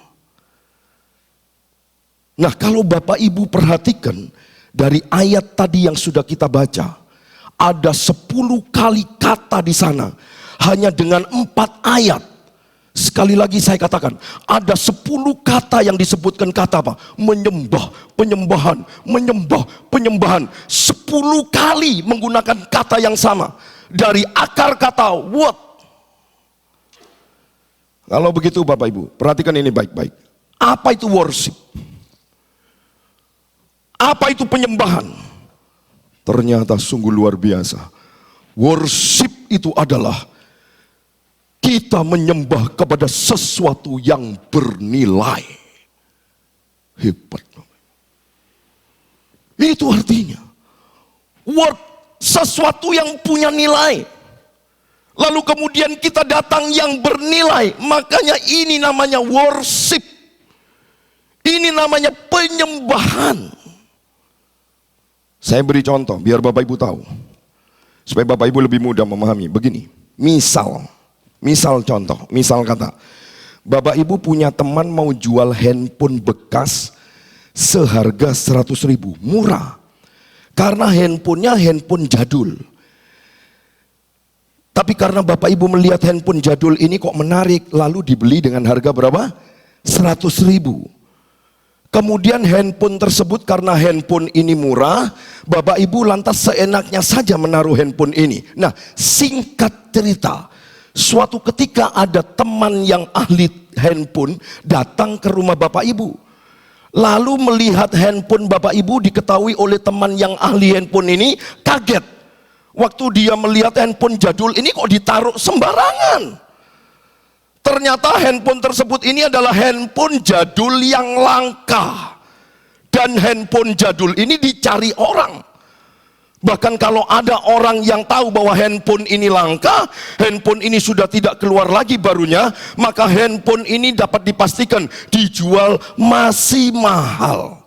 Nah, kalau Bapak Ibu perhatikan dari ayat tadi yang sudah kita baca, ada 10 kali kata di sana hanya dengan 4 ayat. Sekali lagi saya katakan, ada 10 kata yang disebutkan kata apa? Menyembah, penyembahan, menyembah, penyembahan. 10 kali menggunakan kata yang sama. Dari akar kata word. Kalau begitu Bapak Ibu, perhatikan ini baik-baik. Apa itu worship? Apa itu penyembahan? Ternyata sungguh luar biasa. Worship itu adalah kita menyembah kepada sesuatu yang bernilai. Hebat. Itu artinya. Word, sesuatu yang punya nilai. Lalu kemudian kita datang yang bernilai. Makanya ini namanya worship. Ini namanya penyembahan. Saya beri contoh biar Bapak Ibu tahu. Supaya Bapak Ibu lebih mudah memahami. Begini, Misal contoh, misal kata, Bapak Ibu punya teman mau jual handphone bekas seharga 100.000, murah. Karena handphonenya handphone jadul. Tapi karena Bapak Ibu melihat handphone jadul ini kok menarik, lalu dibeli dengan harga berapa? 100.000. Kemudian handphone tersebut karena handphone ini murah, Bapak Ibu lantas seenaknya saja menaruh handphone ini. Nah, singkat cerita, suatu ketika ada teman yang ahli handphone datang ke rumah Bapak Ibu. Lalu melihat handphone Bapak Ibu diketahui oleh teman yang ahli handphone ini kaget. Waktu dia melihat handphone jadul ini kok ditaruh sembarangan. Ternyata handphone tersebut ini adalah handphone jadul yang langka. Dan handphone jadul ini dicari orang. Bahkan kalau ada orang yang tahu bahwa handphone ini langka, handphone ini sudah tidak keluar lagi barunya, maka handphone ini dapat dipastikan dijual masih mahal.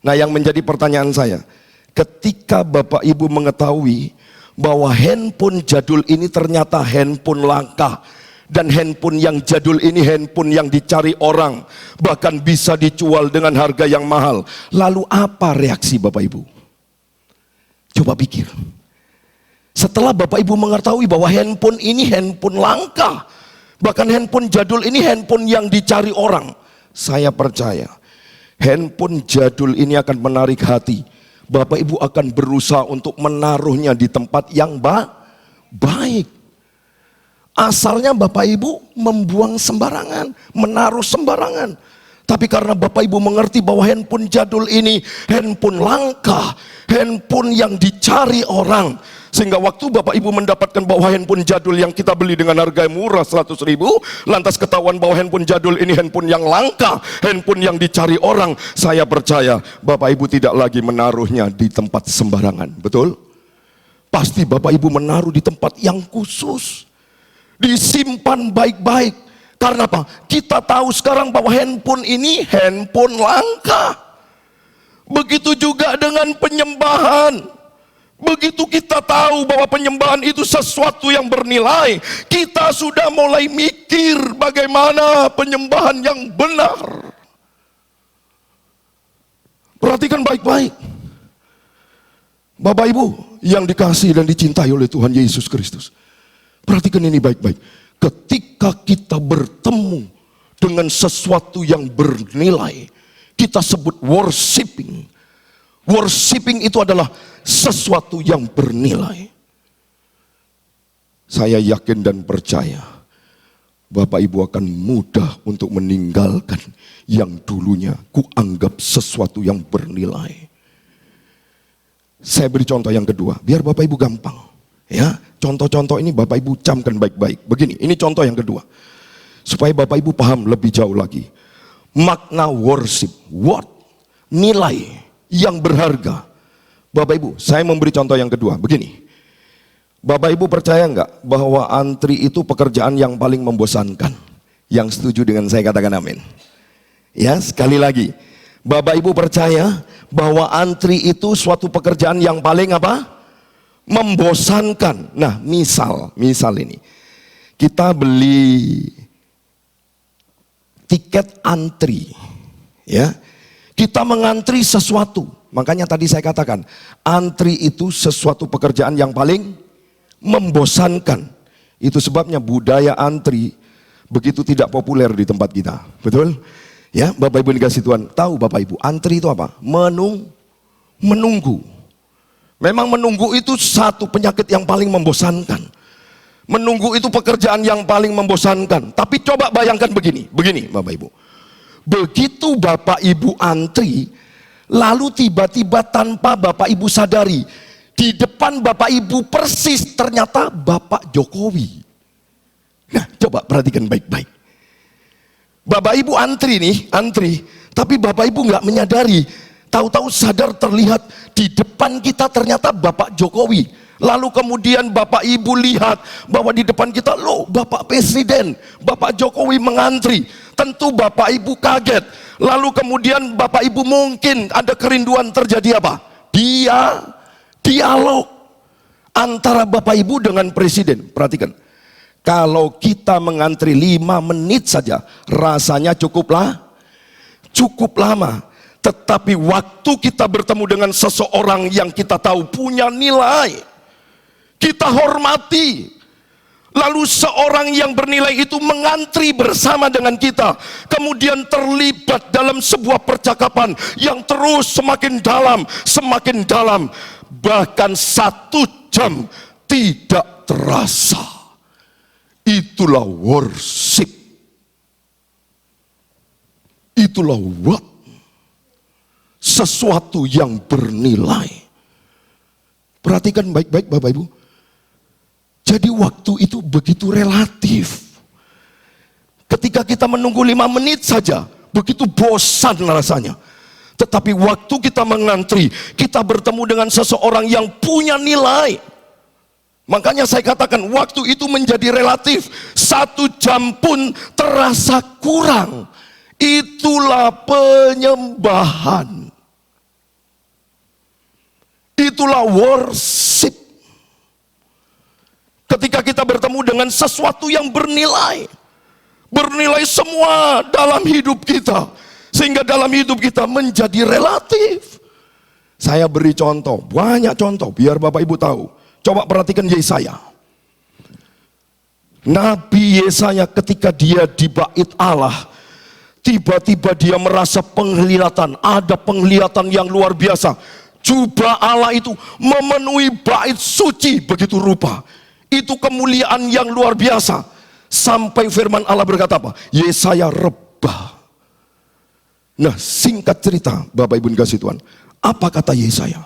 Nah, yang menjadi pertanyaan saya, ketika Bapak Ibu mengetahui bahwa handphone jadul ini ternyata handphone langka, dan handphone yang jadul ini handphone yang dicari orang, bahkan bisa dijual dengan harga yang mahal, lalu apa reaksi Bapak Ibu? Coba pikir. Setelah Bapak Ibu mengetahui bahwa handphone ini handphone langka, bahkan handphone jadul ini handphone yang dicari orang, saya percaya handphone jadul ini akan menarik hati. Bapak Ibu akan berusaha untuk menaruhnya di tempat yang baik. Asalnya Bapak Ibu membuang sembarangan, menaruh sembarangan. Tapi karena Bapak Ibu mengerti bahwa handphone jadul ini handphone langka, handphone yang dicari orang, sehingga waktu Bapak Ibu mendapatkan bahwa handphone jadul yang kita beli dengan harga murah 100.000, lantas ketahuan bahwa handphone jadul ini handphone yang langka, handphone yang dicari orang, saya percaya Bapak Ibu tidak lagi menaruhnya di tempat sembarangan. Betul? Pasti Bapak Ibu menaruh di tempat yang khusus, disimpan baik-baik. Karena apa? Kita tahu sekarang bahwa handphone ini handphone langka. Begitu juga dengan penyembahan. Begitu kita tahu bahwa penyembahan itu sesuatu yang bernilai, kita sudah mulai mikir bagaimana penyembahan yang benar. Perhatikan baik-baik. Bapak Ibu yang dikasihi dan dicintai oleh Tuhan Yesus Kristus, perhatikan ini baik-baik. Ketika kita bertemu dengan sesuatu yang bernilai, kita sebut worshiping. Worshiping itu adalah sesuatu yang bernilai. saya yakin dan percaya Bapak Ibu akan mudah untuk meninggalkan yang dulunya kuanggap sesuatu yang bernilai. Saya beri contoh yang kedua, biar Bapak Ibu gampang. Ya, contoh-contoh ini Bapak Ibu camkan baik-baik. Begini, ini contoh yang kedua. Supaya Bapak Ibu paham lebih jauh lagi. Makna worship, what? Nilai yang berharga. Bapak Ibu, saya memberi contoh yang kedua, begini. Bapak Ibu percaya enggak bahwa antri itu pekerjaan yang paling membosankan? Yang setuju dengan saya katakan amin. Ya, sekali lagi. Bapak Ibu percaya bahwa antri itu suatu pekerjaan yang paling apa? Membosankan. Nah, misal ini. Kita beli tiket antri. Ya. Kita mengantri sesuatu. Makanya tadi saya katakan, antri itu sesuatu pekerjaan yang paling membosankan. Itu sebabnya budaya antri begitu tidak populer di tempat kita. Betul? Ya, Bapak Ibu dikasih Tuhan. Tahu Bapak Ibu, antri itu apa? Menunggu. Memang menunggu itu satu penyakit yang paling membosankan. Menunggu itu pekerjaan yang paling membosankan. Tapi coba bayangkan begini Bapak Ibu. Begitu Bapak Ibu antri, lalu tiba-tiba tanpa Bapak Ibu sadari, di depan Bapak Ibu persis ternyata Bapak Jokowi. Nah, coba perhatikan baik-baik. Bapak Ibu antri, tapi Bapak Ibu nggak menyadari. Tahu-tahu sadar terlihat di depan kita ternyata Bapak Jokowi. Lalu kemudian Bapak Ibu lihat bahwa di depan kita, loh Bapak Presiden, Bapak Jokowi mengantri. Tentu Bapak Ibu kaget. Lalu kemudian Bapak Ibu mungkin ada kerinduan, terjadi apa? Dialog antara Bapak Ibu dengan Presiden. Perhatikan, kalau kita mengantri 5 menit saja rasanya cukup lama. Tetapi waktu kita bertemu dengan seseorang yang kita tahu punya nilai, kita hormati, lalu seorang yang bernilai itu mengantri bersama dengan kita, kemudian terlibat dalam sebuah percakapan yang terus semakin dalam, bahkan 1 jam tidak terasa. Itulah worship. Itulah what? Sesuatu yang bernilai. Perhatikan baik-baik Bapak Ibu. Jadi waktu itu begitu relatif. Ketika kita menunggu 5 menit saja, begitu bosan rasanya. Tetapi waktu kita mengantri, kita bertemu dengan seseorang yang punya nilai. Makanya saya katakan waktu itu menjadi relatif. 1 jam pun terasa kurang. Itulah penyembahan. Itulah worship. Ketika kita bertemu dengan sesuatu yang bernilai. Bernilai semua dalam hidup kita. Sehingga dalam hidup kita menjadi relatif. Saya beri contoh, banyak contoh biar Bapak Ibu tahu. Coba perhatikan Yesaya. Nabi Yesaya ketika dia di bait Allah, tiba-tiba dia merasa penglihatan, ada penglihatan yang luar biasa. Jubah Allah itu memenuhi bait suci begitu rupa. Itu kemuliaan yang luar biasa. Sampai firman Allah berkata apa? Yesaya rebah. Nah, singkat cerita Bapak Ibu dikasih Tuhan, apa kata Yesaya?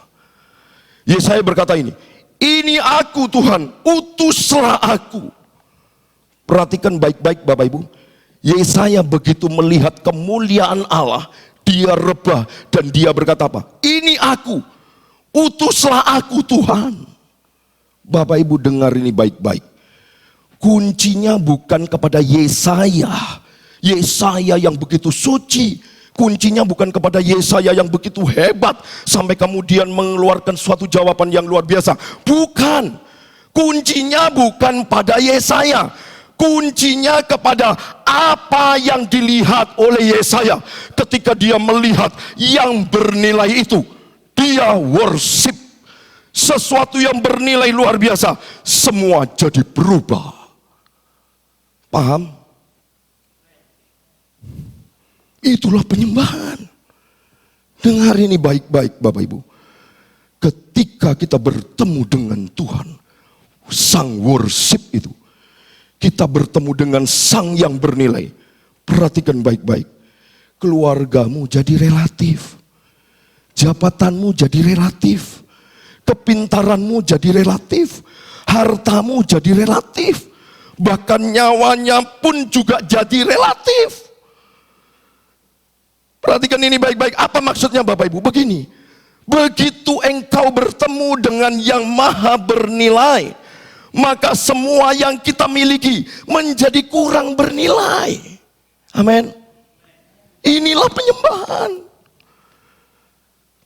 Yesaya berkata ini aku Tuhan, utuslah aku. Perhatikan baik-baik Bapak Ibu. Yesaya begitu melihat kemuliaan Allah, dia rebah dan dia berkata apa? Ini aku, utuslah aku Tuhan. Bapak Ibu dengar ini baik-baik. Kuncinya bukan kepada Yesaya yang begitu suci. Kuncinya bukan kepada Yesaya yang begitu hebat sampai kemudian mengeluarkan suatu jawaban yang luar biasa. Bukan. Kuncinya bukan pada Yesaya. Kuncinya kepada apa yang dilihat oleh Yesaya. Ketika dia melihat yang bernilai itu, dia worship. Sesuatu yang bernilai luar biasa, semua jadi berubah. Paham? Itulah penyembahan. Dengar ini baik-baik Bapak Ibu. Ketika kita bertemu dengan Tuhan, sang worship itu. Kita bertemu dengan sang yang bernilai. Perhatikan baik-baik. Keluargamu jadi relatif. Jabatanmu jadi relatif. Kepintaranmu jadi relatif. Hartamu jadi relatif. Bahkan nyawanya pun juga jadi relatif. Perhatikan ini baik-baik. Apa maksudnya Bapak Ibu? Begini. Begitu engkau bertemu dengan yang maha bernilai, maka semua yang kita miliki menjadi kurang bernilai. Amin. Inilah penyembahan.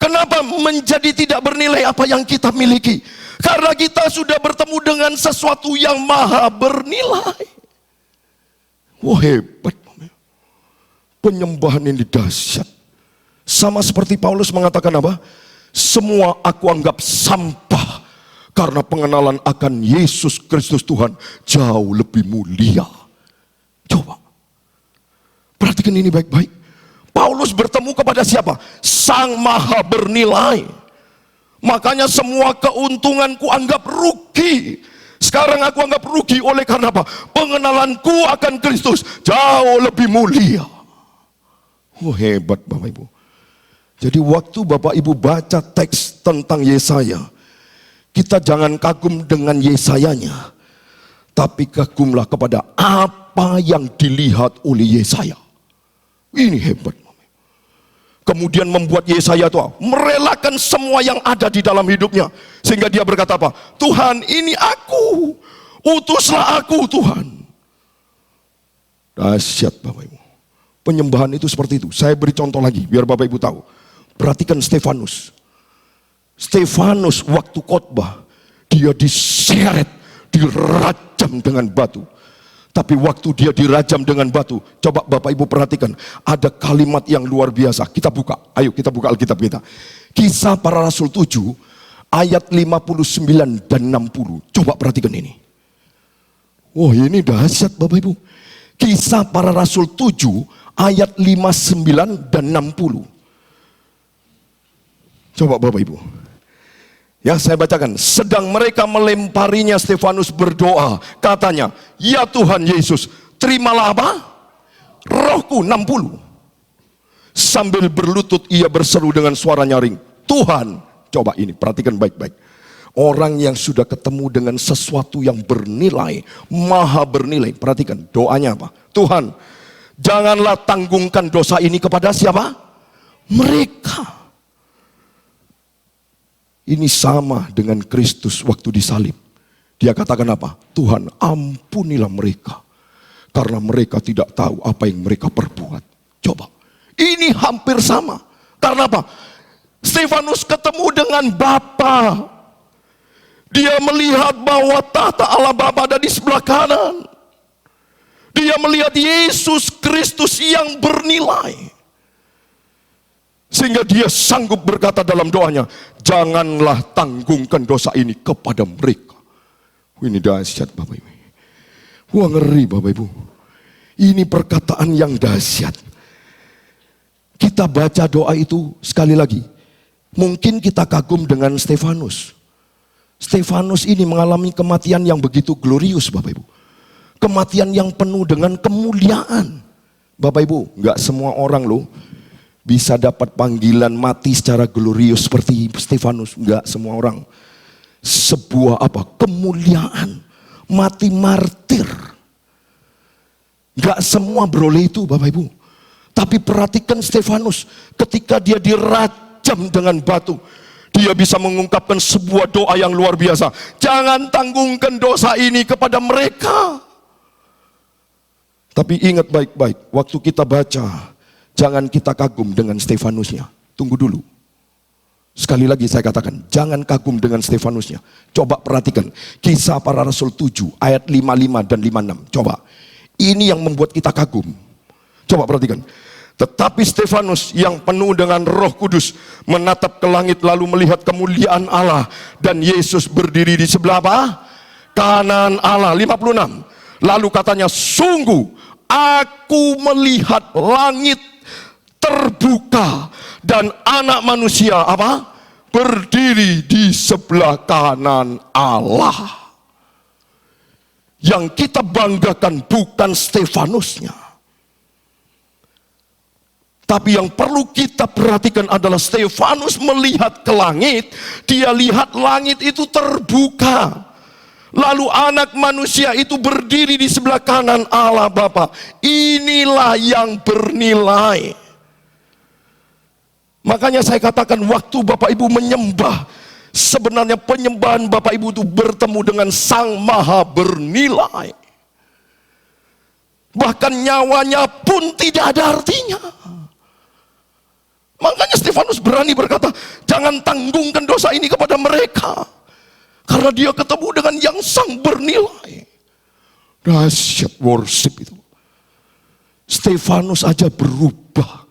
Kenapa menjadi tidak bernilai apa yang kita miliki? Karena kita sudah bertemu dengan sesuatu yang maha bernilai. Wah, hebat. Penyembahan ini dahsyat. Sama seperti Paulus mengatakan apa? Semua aku anggap sampah karena pengenalan akan Yesus Kristus Tuhan jauh lebih mulia. Coba perhatikan ini baik-baik. Paulus bertemu kepada siapa? Sang maha bernilai. Makanya semua keuntunganku anggap rugi. Sekarang aku anggap rugi oleh karena apa? Pengenalanku akan Kristus jauh lebih mulia. Oh, hebat Bapak Ibu. Jadi waktu Bapak Ibu baca teks tentang Yesaya, kita jangan kagum dengan Yesayanya, tapi kagumlah kepada apa yang dilihat oleh Yesaya. Ini hebat. Kemudian membuat Yesaya itu merelakan semua yang ada di dalam hidupnya. Sehingga dia berkata apa? Tuhan, ini aku. Utuslah aku Tuhan. Dahsyat Bapak Ibu. Penyembahan itu seperti itu. Saya beri contoh lagi biar Bapak Ibu tahu. Perhatikan Stefanus. Stefanus waktu khotbah, dia diseret, dirajam dengan batu. Tapi waktu dia dirajam dengan batu, coba Bapak Ibu perhatikan, ada kalimat yang luar biasa. Kita buka, ayo kita buka Alkitab kita. Kisah Para Rasul 7, ayat 59 dan 60. Coba perhatikan ini. Wah, ini dahsyat Bapak Ibu. Kisah Para Rasul 7, ayat 59 dan 60. Coba Bapak Ibu. Ya, saya bacakan. Sedang mereka melemparinya, Stefanus berdoa. Katanya, ya Tuhan Yesus, terimalah apa? Rohku. 60. Sambil berlutut ia berseru dengan suara nyaring. Tuhan, coba ini, perhatikan baik-baik. Orang yang sudah ketemu dengan sesuatu yang bernilai, maha bernilai. Perhatikan, doanya apa? Tuhan, janganlah tanggungkan dosa ini kepada siapa? Mereka. Ini sama dengan Kristus waktu disalib. Dia katakan apa? Tuhan, ampunilah mereka. Karena mereka tidak tahu apa yang mereka perbuat. Coba. Ini hampir sama. Karena apa? Stefanus ketemu dengan Bapa. Dia melihat bahwa tahta Allah Bapa ada di sebelah kanan. Dia melihat Yesus Kristus yang bernilai. Sehingga dia sanggup berkata dalam doanya, janganlah tanggungkan dosa ini kepada mereka. Ini dahsyat Bapak Ibu. Wah, ngeri Bapak Ibu. Ini perkataan yang dahsyat. Kita baca doa itu sekali lagi. Mungkin kita kagum dengan Stefanus. Stefanus ini mengalami kematian yang begitu glorius Bapak Ibu. Kematian yang penuh dengan kemuliaan. Bapak Ibu, enggak semua orang loh bisa dapat panggilan mati secara glorius seperti Stefanus. Enggak semua orang. Sebuah apa? Kemuliaan. Mati martir. Enggak semua beroleh itu Bapak Ibu. Tapi perhatikan Stefanus. Ketika dia dirajam dengan batu, dia bisa mengungkapkan sebuah doa yang luar biasa. Jangan tanggungkan dosa ini kepada mereka. Tapi ingat baik-baik. Waktu kita baca, jangan kita kagum dengan Stefanusnya. Tunggu dulu. Sekali lagi saya katakan, jangan kagum dengan Stefanusnya. Coba perhatikan. Kisah Para Rasul 7 ayat 55 dan 56. Coba. Ini yang membuat kita kagum. Coba perhatikan. Tetapi Stefanus yang penuh dengan Roh Kudus menatap ke langit lalu melihat kemuliaan Allah. Dan Yesus berdiri di sebelah apa? Kanan Allah. 56. Lalu katanya, sungguh aku melihat langit terbuka dan anak manusia apa? Berdiri di sebelah kanan Allah. Yang kita banggakan bukan Stefanusnya. Tapi yang perlu kita perhatikan adalah Stefanus melihat ke langit. Dia lihat langit itu terbuka. Lalu anak manusia itu berdiri di sebelah kanan Allah Bapa. Inilah yang bernilai. Makanya saya katakan waktu Bapak Ibu menyembah, sebenarnya penyembahan Bapak Ibu itu bertemu dengan Sang Maha bernilai. Bahkan nyawanya pun tidak ada artinya. Makanya Stefanus berani berkata, jangan tanggungkan dosa ini kepada mereka. Karena dia ketemu dengan yang sang bernilai. Dahsyat worship itu. Stefanus aja berubah.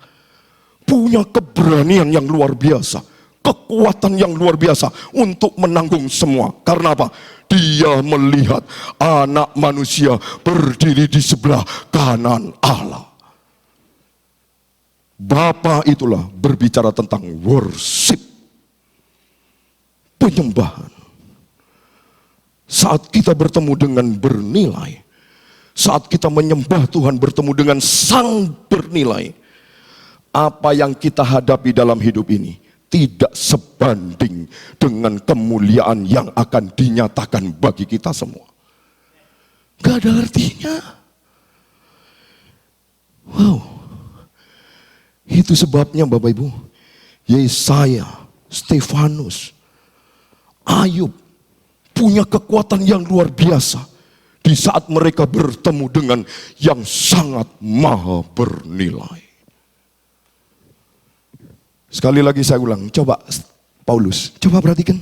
Punya keberanian yang luar biasa. Kekuatan yang luar biasa untuk menanggung semua. Karena apa? Dia melihat anak manusia berdiri di sebelah kanan Allah. Bapa itulah berbicara tentang worship. Penyembahan. Saat kita bertemu dengan bernilai. Saat kita menyembah Tuhan bertemu dengan sang bernilai. Apa yang kita hadapi dalam hidup ini tidak sebanding dengan kemuliaan yang akan dinyatakan bagi kita semua. Gak ada artinya. Wow. Itu sebabnya Bapak Ibu, Yesaya, Stefanus, Ayub punya kekuatan yang luar biasa di saat mereka bertemu dengan yang sangat maha bernilai. Sekali lagi saya ulang, coba Paulus, coba perhatikan.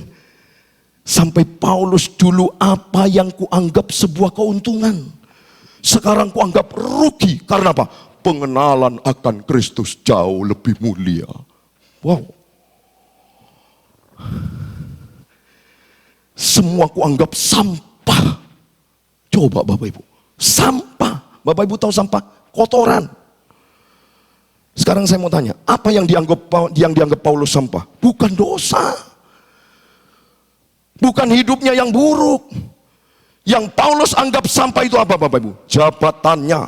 Sampai Paulus dulu apa yang kuanggap sebuah keuntungan, sekarang kuanggap rugi. Karena apa? Pengenalan akan Kristus jauh lebih mulia. Wow. Semua kuanggap sampah. Coba Bapak Ibu, sampah. Bapak Ibu tahu sampah? Kotoran. Sekarang saya mau tanya, apa yang dianggap Paulus sampah? Bukan dosa. Bukan hidupnya yang buruk. Yang Paulus anggap sampah itu apa Bapak Ibu? Jabatannya,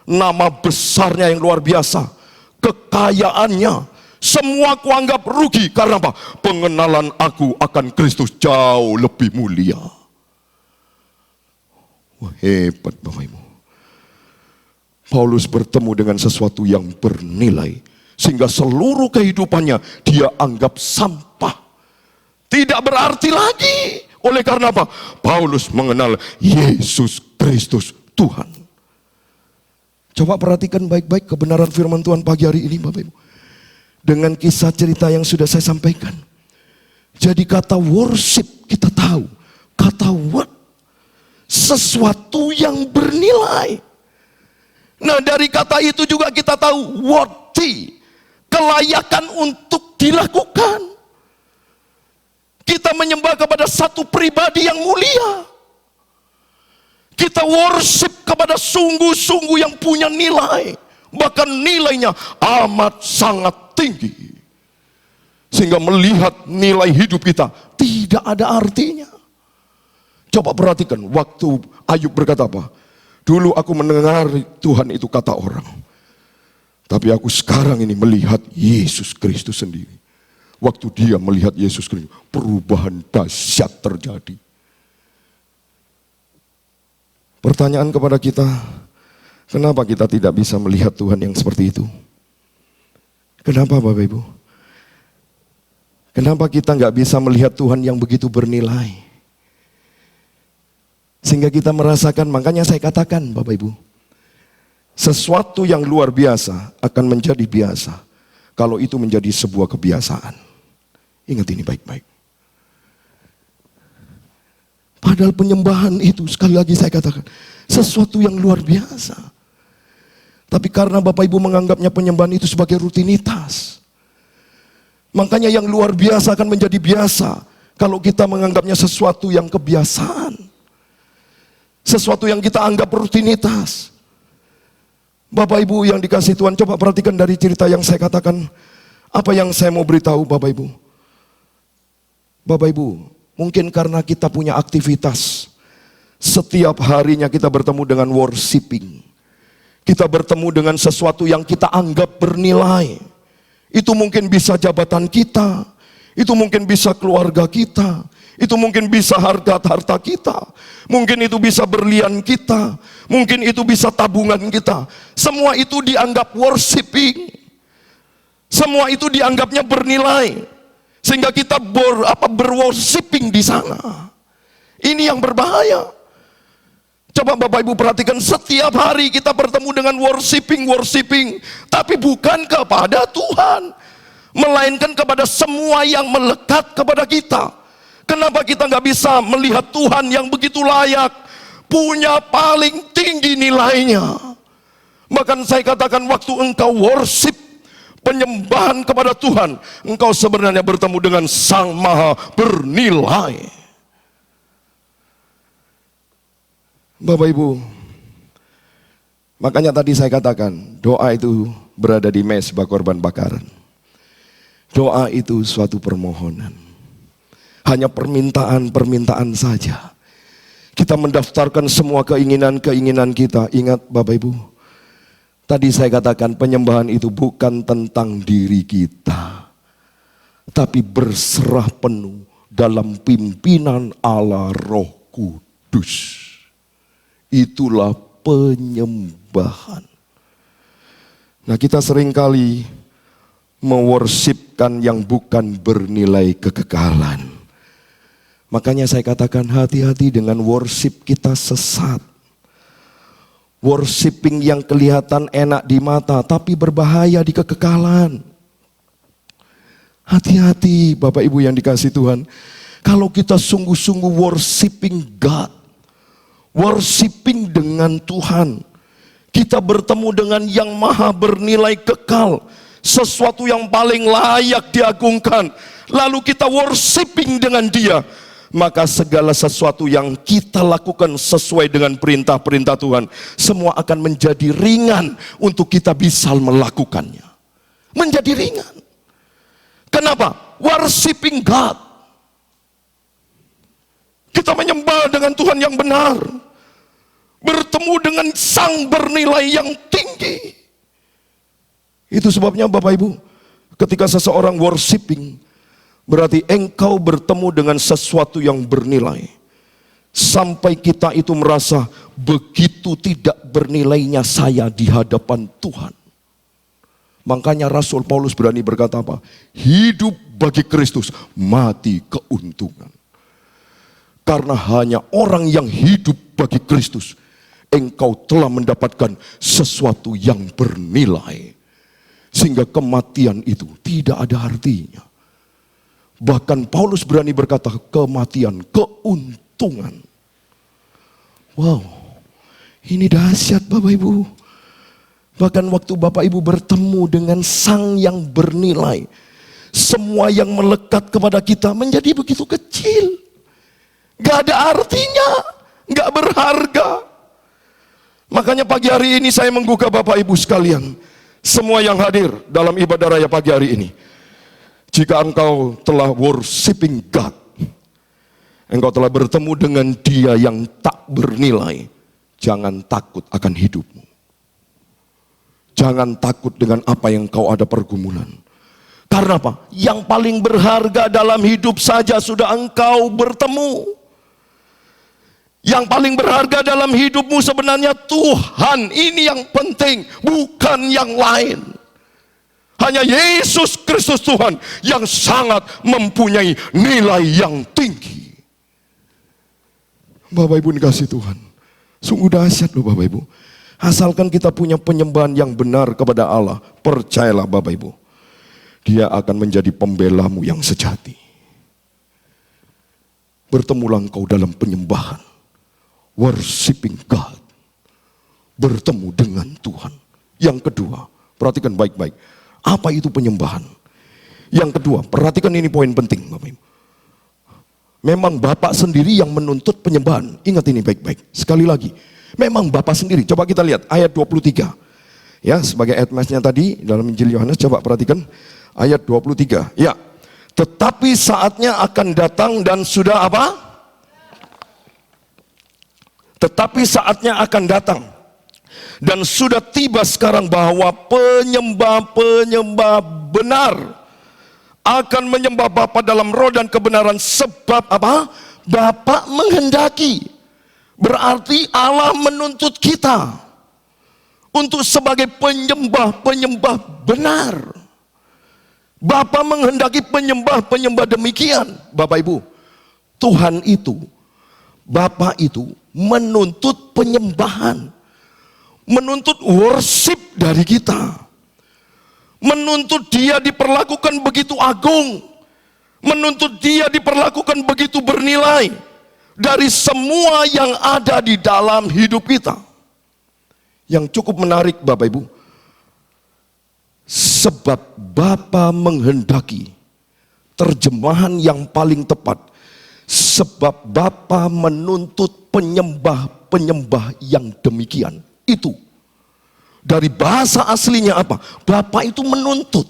nama besarnya yang luar biasa, kekayaannya, semua kuanggap rugi. Karena apa? Pengenalan aku akan Kristus jauh lebih mulia. Wah, hebat Bapak Ibu. Paulus bertemu dengan sesuatu yang bernilai. Sehingga seluruh kehidupannya dia anggap sampah. Tidak berarti lagi. Oleh karena apa? Paulus mengenal Yesus Kristus Tuhan. Coba perhatikan baik-baik kebenaran firman Tuhan pagi hari ini Bapak Ibu. Dengan kisah cerita yang sudah saya sampaikan. Jadi kata worship kita tahu. Kata what? Sesuatu yang bernilai. Nah dari kata itu juga kita tahu worthy. Kelayakan untuk dilakukan. Kita menyembah kepada satu pribadi yang mulia. Kita worship kepada sungguh-sungguh yang punya nilai. Bahkan nilainya amat sangat tinggi. Sehingga melihat nilai hidup kita tidak ada artinya. Coba perhatikan waktu Ayub berkata apa? Dulu aku mendengar Tuhan itu kata orang. Tapi aku sekarang ini melihat Yesus Kristus sendiri. Waktu dia melihat Yesus Kristus, perubahan dahsyat terjadi. Pertanyaan kepada kita, kenapa kita tidak bisa melihat Tuhan yang seperti itu? Kenapa Bapak Ibu? Kenapa kita nggak bisa melihat Tuhan yang begitu bernilai? Sehingga kita merasakan, makanya saya katakan Bapak Ibu, sesuatu yang luar biasa akan menjadi biasa kalau itu menjadi sebuah kebiasaan. Ingat ini baik-baik. Padahal penyembahan itu, sekali lagi saya katakan, sesuatu yang luar biasa. Tapi karena Bapak Ibu menganggapnya penyembahan itu sebagai rutinitas, makanya yang luar biasa akan menjadi biasa kalau kita menganggapnya sesuatu yang kebiasaan. Sesuatu yang kita anggap rutinitas. Bapak Ibu yang dikasih Tuhan, coba perhatikan dari cerita yang saya katakan. Apa yang saya mau beritahu Bapak Ibu? Bapak Ibu, mungkin karena kita punya aktivitas. Setiap harinya kita bertemu dengan worshiping. Kita bertemu dengan sesuatu yang kita anggap bernilai. Itu mungkin bisa jabatan kita, itu mungkin bisa keluarga kita, itu mungkin bisa harta kita, mungkin itu bisa berlian kita, mungkin itu bisa tabungan kita. Semua itu dianggap worshiping. Semua itu dianggapnya bernilai. Sehingga kita berworshiping di sana. Ini yang berbahaya. Coba Bapak Ibu perhatikan, setiap hari kita bertemu dengan worshiping, tapi bukan kepada Tuhan, melainkan kepada semua yang melekat kepada kita. Kenapa kita nggak bisa melihat Tuhan yang begitu layak, punya paling tinggi nilainya? Bahkan saya katakan, waktu engkau worship, penyembahan kepada Tuhan, engkau sebenarnya bertemu dengan Sang Maha bernilai. Bapak Ibu, makanya tadi saya katakan, doa itu berada di mezbah korban bakaran. Doa itu suatu permohonan. Hanya permintaan-permintaan saja. Kita mendaftarkan semua keinginan-keinginan kita. Ingat Bapak Ibu, tadi saya katakan penyembahan itu bukan tentang diri kita, tapi berserah penuh dalam pimpinan Allah Roh Kudus. Itulah penyembahan. Nah, kita seringkali meworshipkan yang bukan bernilai kekekalan. Makanya saya katakan hati-hati dengan worship kita sesat. Worshiping yang kelihatan enak di mata tapi berbahaya di kekekalan. Hati-hati Bapak Ibu yang dikasihi Tuhan. Kalau kita sungguh-sungguh worshiping God, worshiping dengan Tuhan, kita bertemu dengan yang maha bernilai kekal, sesuatu yang paling layak diagungkan, lalu kita worshiping dengan Dia, maka segala sesuatu yang kita lakukan sesuai dengan perintah-perintah Tuhan, semua akan menjadi ringan untuk kita bisa melakukannya. Menjadi ringan. Kenapa? Worshiping God. Kita menyembah dengan Tuhan yang benar, bertemu dengan Sang bernilai yang tinggi. Itu sebabnya Bapak Ibu, ketika seseorang worshiping, berarti engkau bertemu dengan sesuatu yang bernilai. Sampai kita itu merasa begitu tidak bernilainya saya di hadapan Tuhan. Makanya Rasul Paulus berani berkata apa? Hidup bagi Kristus, mati keuntungan. Karena hanya orang yang hidup bagi Kristus, engkau telah mendapatkan sesuatu yang bernilai. Sehingga kematian itu tidak ada artinya. Bahkan Paulus berani berkata kematian, keuntungan. Wow, ini dahsyat Bapak Ibu. Bahkan waktu Bapak Ibu bertemu dengan Sang yang bernilai, semua yang melekat kepada kita menjadi begitu kecil. Gak ada artinya, gak berharga. Makanya pagi hari ini saya menggugah Bapak Ibu sekalian, semua yang hadir dalam ibadah raya pagi hari ini, jika engkau telah worshiping God, engkau telah bertemu dengan Dia yang tak bernilai, jangan takut akan hidupmu. Jangan takut dengan apa yang kau ada pergumulan. Karena apa? Yang paling berharga dalam hidup saja sudah engkau bertemu. Yang paling berharga dalam hidupmu sebenarnya Tuhan. Ini yang penting, bukan yang lain. Hanya Yesus Kristus Tuhan yang sangat mempunyai nilai yang tinggi. Bapak Ibu dikasih Tuhan, sungguh dahsyat loh Bapak Ibu. Asalkan kita punya penyembahan yang benar kepada Allah, percayalah Bapak Ibu, Dia akan menjadi pembelamu yang sejati. Bertemulah engkau dalam penyembahan, worshiping God, bertemu dengan Tuhan. Yang kedua, perhatikan baik-baik, apa itu penyembahan? Yang kedua, perhatikan ini poin penting Bapak Ibu. Memang Bapak sendiri yang menuntut penyembahan. Ingat ini baik-baik. Sekali lagi, memang Bapak sendiri. Coba kita lihat ayat 23. Ya, sebagai ayat mesnya tadi dalam Injil Yohanes, coba perhatikan ayat 23. Ya, tetapi saatnya akan datang dan sudah apa? Tetapi saatnya akan datang, dan sudah tiba sekarang, bahwa penyembah-penyembah benar akan menyembah Bapa dalam roh dan kebenaran. Sebab apa? Bapa menghendaki. Berarti Allah menuntut kita untuk sebagai penyembah-penyembah benar. Bapa menghendaki penyembah-penyembah demikian. Bapak Ibu, Tuhan itu, Bapa itu menuntut penyembahan, menuntut worship dari kita, menuntut Dia diperlakukan begitu agung, menuntut Dia diperlakukan begitu bernilai dari semua yang ada di dalam hidup kita. Yang cukup menarik Bapak Ibu, sebab Bapa menghendaki, terjemahan yang paling tepat, sebab Bapa menuntut penyembah-penyembah yang demikian. Itu dari bahasa aslinya apa? Bapa itu menuntut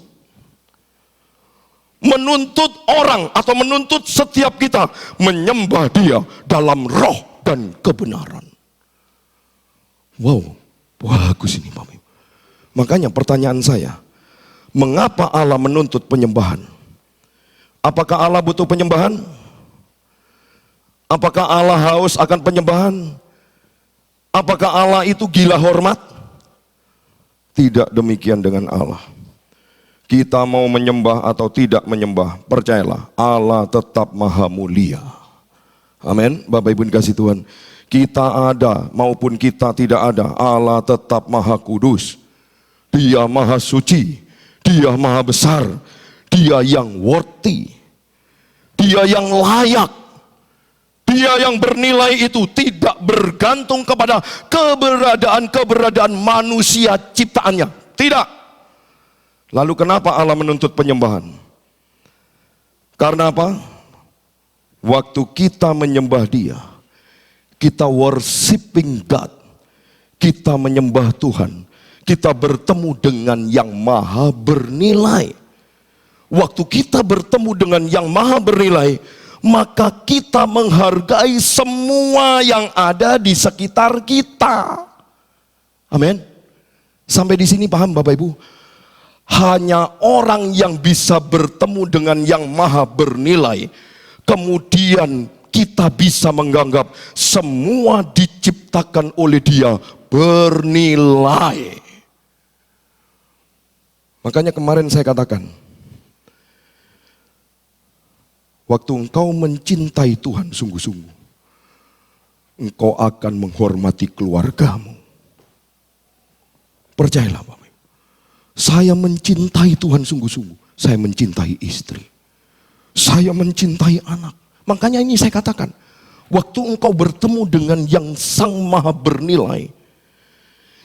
orang atau menuntut setiap kita menyembah Dia dalam roh dan kebenaran. Wow, bagus ini Bapak. Makanya pertanyaan saya, mengapa Allah menuntut penyembahan? Apakah Allah butuh penyembahan? Apakah Allah haus akan penyembahan? Apakah Allah itu gila hormat? Tidak demikian dengan Allah. Kita mau menyembah atau tidak menyembah, percayalah, Allah tetap maha mulia. Amin. Bapak Ibu dikasih Tuhan, kita ada maupun kita tidak ada, Allah tetap maha kudus. Dia maha suci, Dia maha besar, Dia yang worthy, Dia yang layak, Dia yang bernilai. Itu tidak bergantung kepada keberadaan manusia ciptaannya. Tidak. Lalu kenapa Allah menuntut penyembahan? Karena apa? Waktu kita menyembah Dia, kita worshiping God, kita menyembah Tuhan, kita bertemu dengan yang maha bernilai. Waktu kita bertemu dengan yang maha bernilai, maka kita menghargai semua yang ada di sekitar kita. Amin. Sampai di sini paham Bapak Ibu? Hanya orang yang bisa bertemu dengan yang maha bernilai, kemudian kita bisa menganggap semua diciptakan oleh Dia bernilai. Makanya kemarin saya katakan, waktu engkau mencintai Tuhan sungguh-sungguh, engkau akan menghormati keluargamu. Percayalah Bapak, saya mencintai Tuhan sungguh-sungguh. Saya mencintai istri, saya mencintai anak. Makanya ini saya katakan, waktu engkau bertemu dengan yang sang maha bernilai,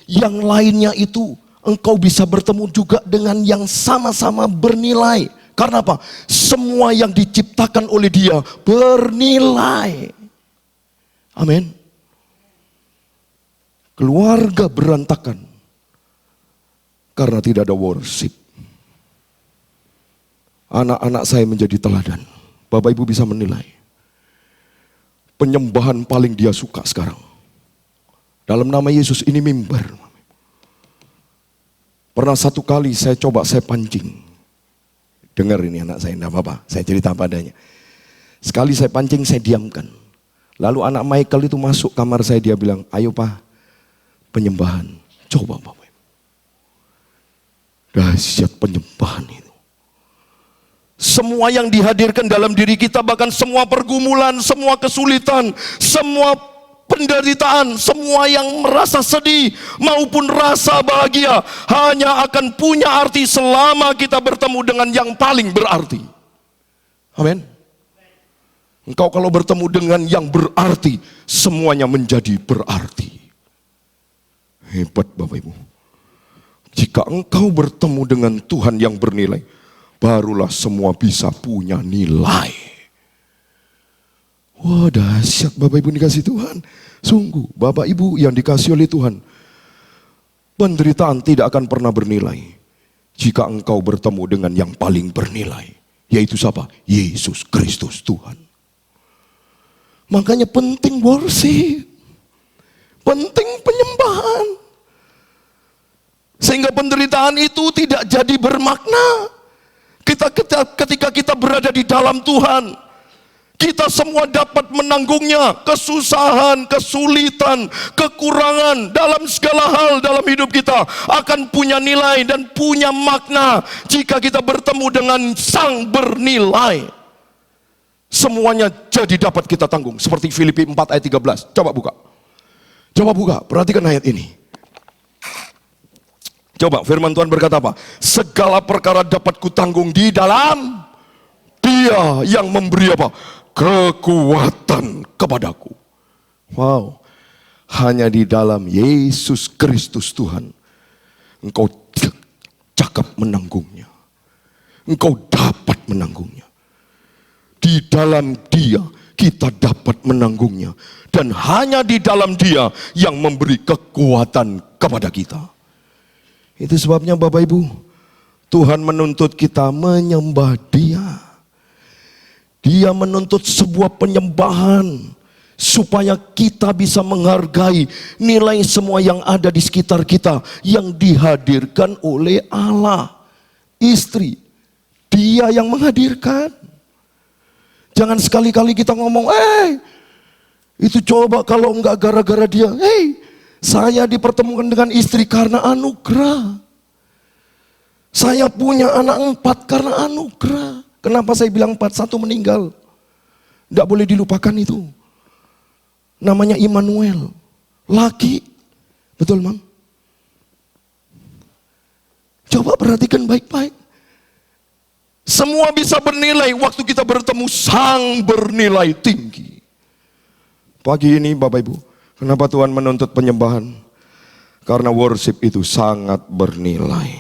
yang lainnya itu engkau bisa bertemu juga dengan yang sama-sama bernilai. Karena apa? Semua yang diciptakan oleh Dia bernilai. Amin. Keluarga berantakan karena tidak ada worship. Anak-anak saya menjadi teladan. Bapak Ibu bisa menilai. Penyembahan paling dia suka sekarang, dalam nama Yesus, ini mimbar. Pernah satu kali saya pancing. Dengar ini anak saya, enggak apa-apa, saya cerita padanya. Sekali saya pancing, saya diamkan. Lalu anak Michael itu masuk kamar saya, dia bilang, ayo Pak, penyembahan. Coba Bapak. Dahsyat penyembahan itu. Semua yang dihadirkan dalam diri kita, bahkan semua pergumulan, semua kesulitan, semua penderitaan, semua yang merasa sedih maupun rasa bahagia, hanya akan punya arti selama kita bertemu dengan yang paling berarti. Amin. Engkau kalau bertemu dengan yang berarti, semuanya menjadi berarti. Hebat Bapak Ibu. Jika engkau bertemu dengan Tuhan yang bernilai, barulah semua bisa punya nilai. Wah, dahsyat Bapak Ibu dikasih Tuhan. Sungguh Bapak Ibu yang dikasih oleh Tuhan, penderitaan tidak akan pernah bernilai jika engkau bertemu dengan yang paling bernilai, yaitu siapa? Yesus Kristus Tuhan. Makanya penting worship. penting penyembahan. Sehingga penderitaan itu tidak jadi bermakna. Ketika kita berada di dalam Tuhan, kita semua dapat menanggungnya, kesusahan, kesulitan, kekurangan dalam segala hal dalam hidup kita akan punya nilai dan punya makna jika kita bertemu dengan Sang bernilai. Semuanya jadi dapat kita tanggung. Seperti Filipi 4 ayat 13. Coba buka, perhatikan ayat ini. Coba firman Tuhan berkata apa? Segala perkara dapat kutanggung di dalam Dia yang memberi apa? Kekuatan kepadaku. Wow. Hanya di dalam Yesus Kristus Tuhan engkau cakap menanggungnya. Engkau dapat menanggungnya. Di dalam Dia kita dapat menanggungnya. Dan hanya di dalam Dia yang memberi kekuatan kepada kita. Itu sebabnya Bapak Ibu, Tuhan menuntut kita menyembah Dia. Dia menuntut sebuah penyembahan supaya kita bisa menghargai nilai semua yang ada di sekitar kita yang dihadirkan oleh Allah. Istri, Dia yang menghadirkan. Jangan sekali-kali kita ngomong, itu coba kalau enggak gara-gara dia. Saya dipertemukan dengan istri karena anugerah. Saya punya anak 4 karena anugerah. Kenapa saya bilang 4? 1 meninggal. Tidak boleh dilupakan itu. Namanya Immanuel. Laki. Betul, Mam? Coba perhatikan baik-baik. Semua bisa bernilai waktu kita bertemu Sang bernilai tinggi. Pagi ini Bapak Ibu, kenapa Tuhan menuntut penyembahan? Karena worship itu sangat bernilai.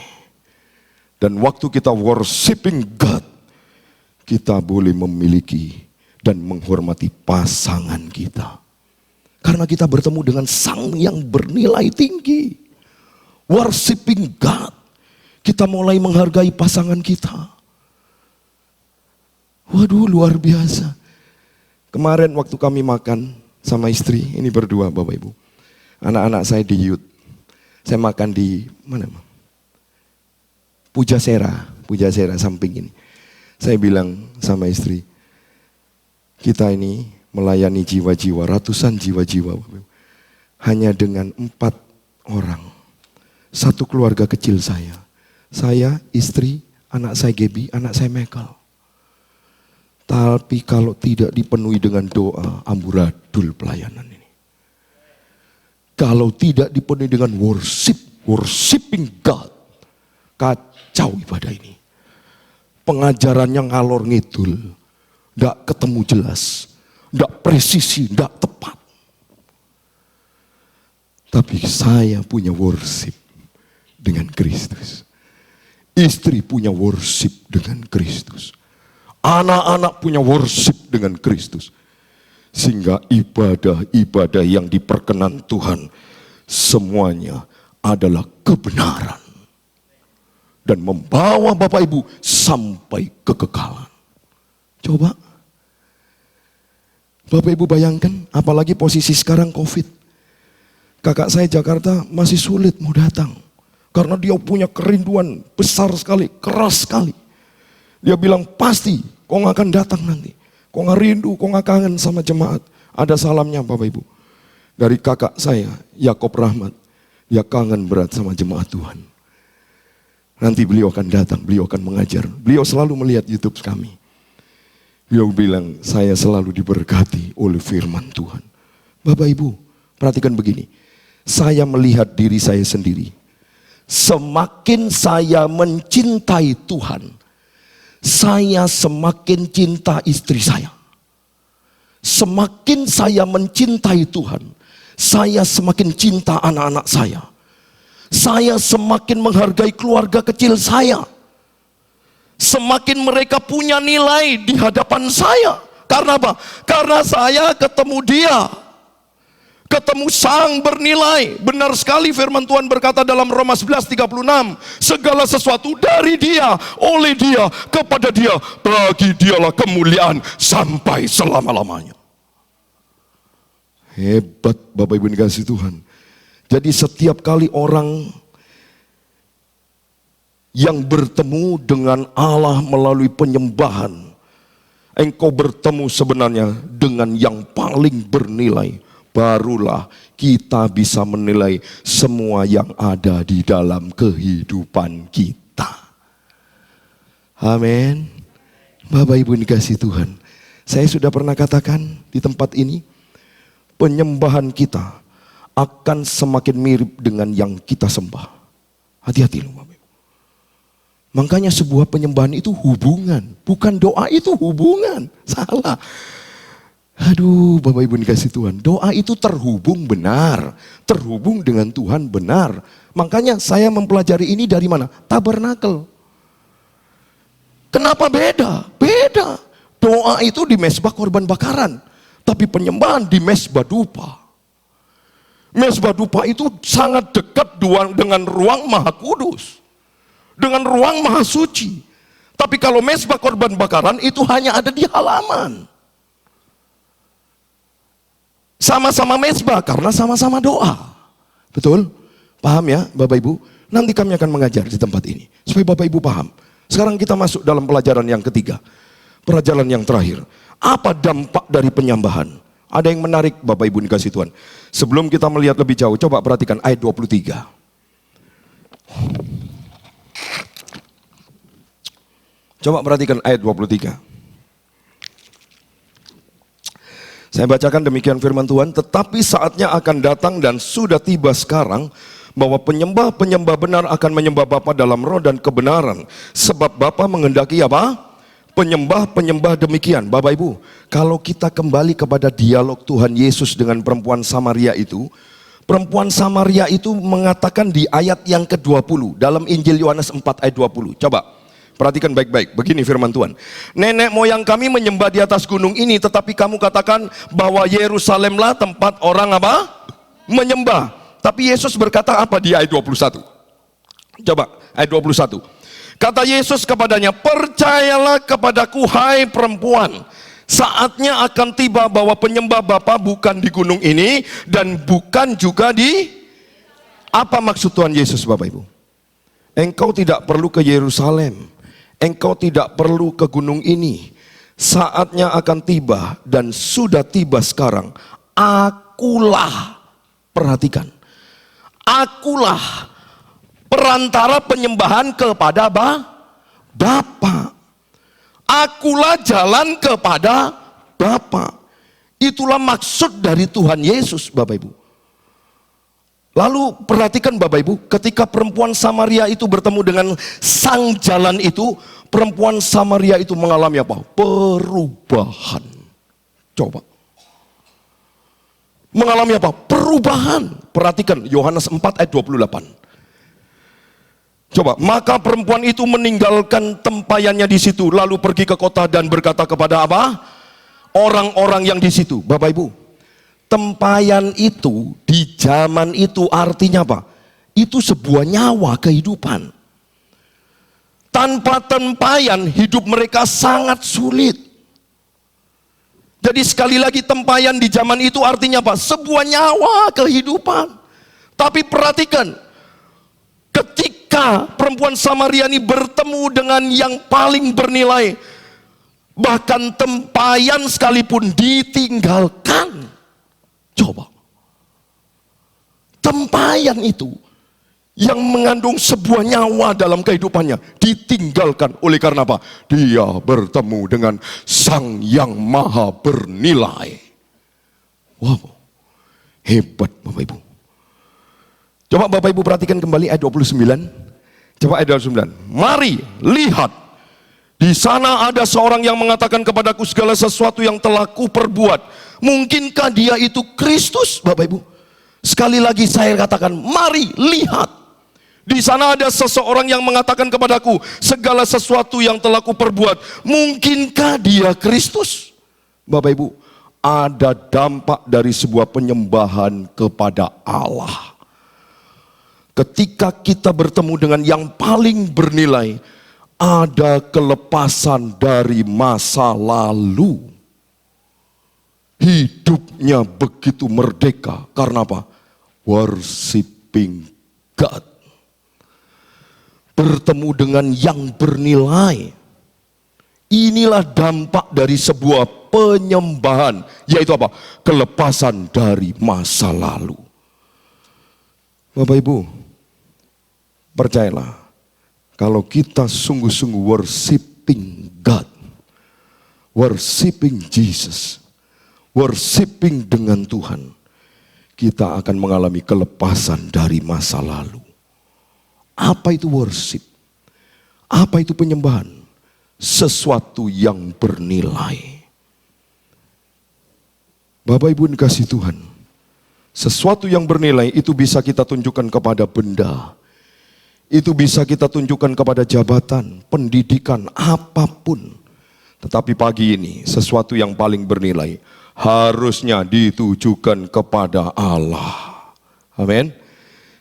Dan waktu kita worshiping God, kita boleh memiliki dan menghormati pasangan kita. Karena kita bertemu dengan Sang yang bernilai tinggi. Worshiping God, kita mulai menghargai pasangan kita. Waduh, luar biasa. Kemarin waktu kami makan sama istri, ini berdua Bapak Ibu. Anak-anak saya di youth. Saya makan di mana? Pujasera samping ini. Saya bilang sama istri, kita ini melayani jiwa-jiwa, ratusan jiwa-jiwa. Hanya dengan 4 orang. 1 keluarga kecil saya. Saya, istri, anak saya Gaby, anak saya Michael. Tapi kalau tidak dipenuhi dengan doa, amburadul pelayanan ini. Kalau tidak dipenuhi dengan worshiping God, kacau ibadah ini. Pengajarannya ngalor ngidul, tidak ketemu jelas, tidak presisi, tidak tepat. Tapi saya punya worship dengan Kristus. Istri punya worship dengan Kristus. Anak-anak punya worship dengan Kristus. Sehingga ibadah-ibadah yang diperkenan Tuhan semuanya adalah kebenaran. Dan membawa Bapak Ibu sampai kekekalan. Coba. Bapak Ibu bayangkan, apalagi posisi sekarang COVID. Kakak saya Jakarta masih sulit mau datang. Karena dia punya kerinduan besar sekali, keras sekali. Dia bilang pasti kau gak akan datang nanti. Kau gak rindu, kau gak kangen sama jemaat. Ada salamnya Bapak Ibu. Dari kakak saya, Yakob Rahmat. Dia kangen berat sama jemaat Tuhan. Nanti beliau akan datang, beliau akan mengajar. Beliau selalu melihat YouTube kami. Beliau bilang, saya selalu diberkati oleh firman Tuhan. Bapak Ibu, perhatikan begini. Saya melihat diri saya sendiri. Semakin saya mencintai Tuhan, saya semakin cinta istri saya. Semakin saya mencintai Tuhan, saya semakin cinta anak-anak saya. Saya semakin menghargai keluarga kecil saya. Semakin mereka punya nilai di hadapan saya. Karena apa? Karena saya ketemu Dia. Ketemu Sang bernilai. Benar sekali firman Tuhan berkata dalam Roma 11:36, segala sesuatu dari Dia, oleh Dia, kepada Dia, bagi Dialah kemuliaan sampai selama-lamanya. Hebat Bapak Ibu yang dikasihi Tuhan. Jadi setiap kali orang yang bertemu dengan Allah melalui penyembahan, engkau bertemu sebenarnya dengan yang paling bernilai. Barulah kita bisa menilai semua yang ada di dalam kehidupan kita. Amin. Bapak Ibu dikasihi Tuhan. Saya sudah pernah katakan di tempat ini, penyembahan kita akan semakin mirip dengan yang kita sembah. Hati-hati loh Bapak Ibu. Makanya sebuah penyembahan itu hubungan, bukan doa itu hubungan. Salah. Aduh Bapak Ibu dikasihi Tuhan, doa itu terhubung benar, terhubung dengan Tuhan benar. Makanya saya mempelajari ini dari mana? Tabernakel. Kenapa beda? Beda. Doa itu di mezbah korban bakaran, tapi penyembahan di mezbah dupa. Mezbah dupa itu sangat dekat dengan ruang maha kudus, dengan ruang maha suci. Tapi kalau mezbah korban bakaran itu hanya ada di halaman. Sama-sama mezbah karena sama-sama doa. Betul? Paham ya Bapak Ibu? Nanti kami akan mengajar di tempat ini supaya Bapak Ibu paham. Sekarang kita masuk dalam pelajaran yang ketiga. Pelajaran yang terakhir. Apa dampak dari penyembahan? Ada yang menarik Bapak Ibu dikasihi Tuhan. Sebelum kita melihat lebih jauh, coba perhatikan ayat 23. Coba perhatikan ayat 23. Saya bacakan demikian firman Tuhan, tetapi saatnya akan datang dan sudah tiba sekarang bahwa penyembah-penyembah benar akan menyembah Bapa dalam roh dan kebenaran. Sebab Bapa menghendaki apa? Penyembah-penyembah demikian. Bapak Ibu, kalau kita kembali kepada dialog Tuhan Yesus dengan perempuan Samaria itu, perempuan Samaria itu mengatakan di ayat yang ke-20 dalam Injil Yohanes 4 ayat 20. Coba perhatikan baik-baik, begini firman Tuhan. Nenek moyang kami menyembah di atas gunung ini, tetapi kamu katakan bahwa Yerusalemlah tempat orang apa? Menyembah. Tapi Yesus berkata apa di ayat 21? Coba, ayat 21. Kata Yesus kepadanya, percayalah kepadaku hai perempuan, saatnya akan tiba bahwa penyembah Bapa bukan di gunung ini, dan bukan juga di... Apa maksud Tuhan Yesus Bapak Ibu? Engkau tidak perlu ke Yerusalem, engkau tidak perlu ke gunung ini. Saatnya akan tiba dan sudah tiba sekarang. Akulah, perhatikan, akulah perantara penyembahan kepada Bapa. Akulah jalan kepada Bapa. Itulah maksud dari Tuhan Yesus Bapak Ibu. Lalu perhatikan Bapak Ibu, ketika perempuan Samaria itu bertemu dengan sang jalan itu, perempuan Samaria itu mengalami apa? Perubahan. Coba. Mengalami apa? Perubahan. Perhatikan Yohanes 4 ayat 28. Coba, maka perempuan itu meninggalkan tempayannya di situ, lalu pergi ke kota dan berkata kepada apa? Orang-orang yang di situ. Bapak Ibu, tempayan itu di zaman itu artinya apa? Itu sebuah nyawa kehidupan. Tanpa tempayan hidup mereka sangat sulit. Jadi sekali lagi tempayan di zaman itu artinya apa? Sebuah nyawa kehidupan. Tapi perhatikan, ketika perempuan Samaria ini bertemu dengan yang paling bernilai, bahkan tempayan sekalipun ditinggalkan. Coba, tempayan itu yang mengandung sebuah nyawa dalam kehidupannya ditinggalkan. Oleh karena apa? Dia bertemu dengan Sang yang maha bernilai. Wow, hebat Bapak Ibu. Coba Bapak Ibu perhatikan kembali ayat 29. Coba ayat 29. Mari lihat, di sana ada seorang yang mengatakan kepadaku segala sesuatu yang telah kuperbuat. Mungkinkah dia itu Kristus? Bapak Ibu, sekali lagi saya katakan, mari lihat. Di sana ada seseorang yang mengatakan kepadaku segala sesuatu yang telah kuperbuat. Mungkinkah dia Kristus? Bapak Ibu, ada dampak dari sebuah penyembahan kepada Allah. Ketika kita bertemu dengan yang paling bernilai, ada kelepasan dari masa lalu. hidupnya begitu merdeka. Karena apa? Worshiping God. Bertemu dengan yang bernilai. Inilah dampak dari sebuah penyembahan. Yaitu apa? Kelepasan dari masa lalu. Bapak Ibu, percayalah, kalau kita sungguh-sungguh worshiping God, worshiping Jesus, worshiping dengan Tuhan, kita akan mengalami kelepasan dari masa lalu. Apa itu worship? Apa itu penyembahan? Sesuatu yang bernilai. Bapak Ibu dikasih Tuhan, sesuatu yang bernilai itu bisa kita tunjukkan kepada benda. Itu bisa kita tunjukkan kepada jabatan, pendidikan, apapun. Tetapi pagi ini sesuatu yang paling bernilai harusnya ditujukan kepada Allah. Amin.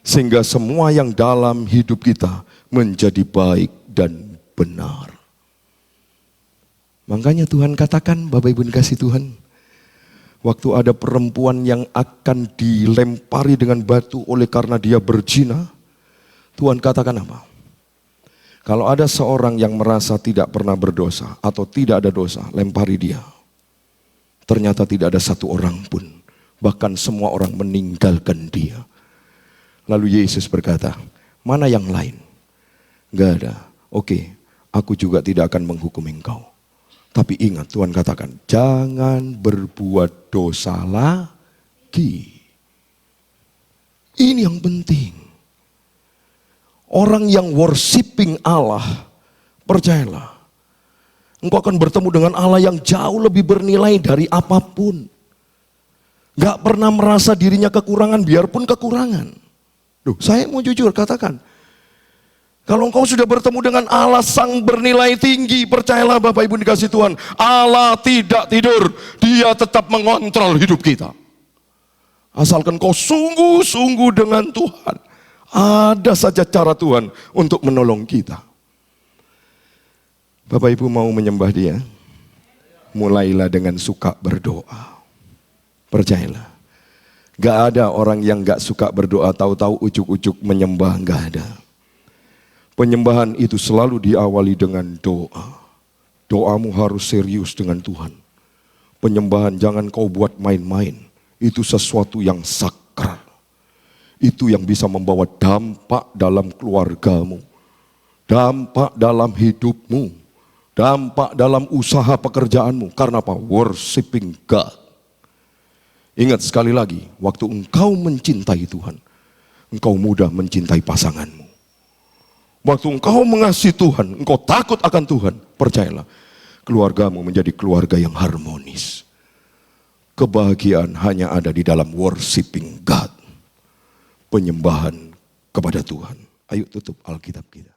Sehingga semua yang dalam hidup kita menjadi baik dan benar. Makanya Tuhan katakan, Bapak Ibu dikasih Tuhan, waktu ada perempuan yang akan dilempari dengan batu oleh karena dia berzina, Tuhan katakan apa? Kalau ada seorang yang merasa tidak pernah berdosa atau tidak ada dosa, lempari dia. Ternyata tidak ada satu orang pun, bahkan semua orang meninggalkan dia. Lalu Yesus berkata, mana yang lain? Gak ada. Oke, aku juga tidak akan menghukum engkau. Tapi ingat, Tuhan katakan, jangan berbuat dosa lagi. Ini yang penting. Orang yang worshiping Allah, percayalah, engkau akan bertemu dengan Allah yang jauh lebih bernilai dari apapun. Gak pernah merasa dirinya kekurangan, biarpun kekurangan. Duh, saya mau jujur katakan, kalau engkau sudah bertemu dengan Allah sang bernilai tinggi, percayalah Bapak Ibu dikasih Tuhan, Allah tidak tidur, dia tetap mengontrol hidup kita. Asalkan kau sungguh-sungguh dengan Tuhan, ada saja cara Tuhan untuk menolong kita. Bapak Ibu mau menyembah dia? Mulailah dengan suka berdoa. Percayalah. Gak ada orang yang gak suka berdoa, tahu-tahu ujuk-ujuk menyembah, gak ada. Penyembahan itu selalu diawali dengan doa. Doamu harus serius dengan Tuhan. Penyembahan jangan kau buat main-main. Itu sesuatu yang sakral. Itu yang bisa membawa dampak dalam keluargamu. Dampak dalam hidupmu. Dampak dalam usaha pekerjaanmu. Karena apa? Worshiping God. Ingat sekali lagi, waktu engkau mencintai Tuhan, engkau mudah mencintai pasanganmu. Waktu engkau mengasihi Tuhan, engkau takut akan Tuhan, percayalah, keluargamu menjadi keluarga yang harmonis. Kebahagiaan hanya ada di dalam worshiping God. Penyembahan kepada Tuhan. Ayo tutup Alkitab kita.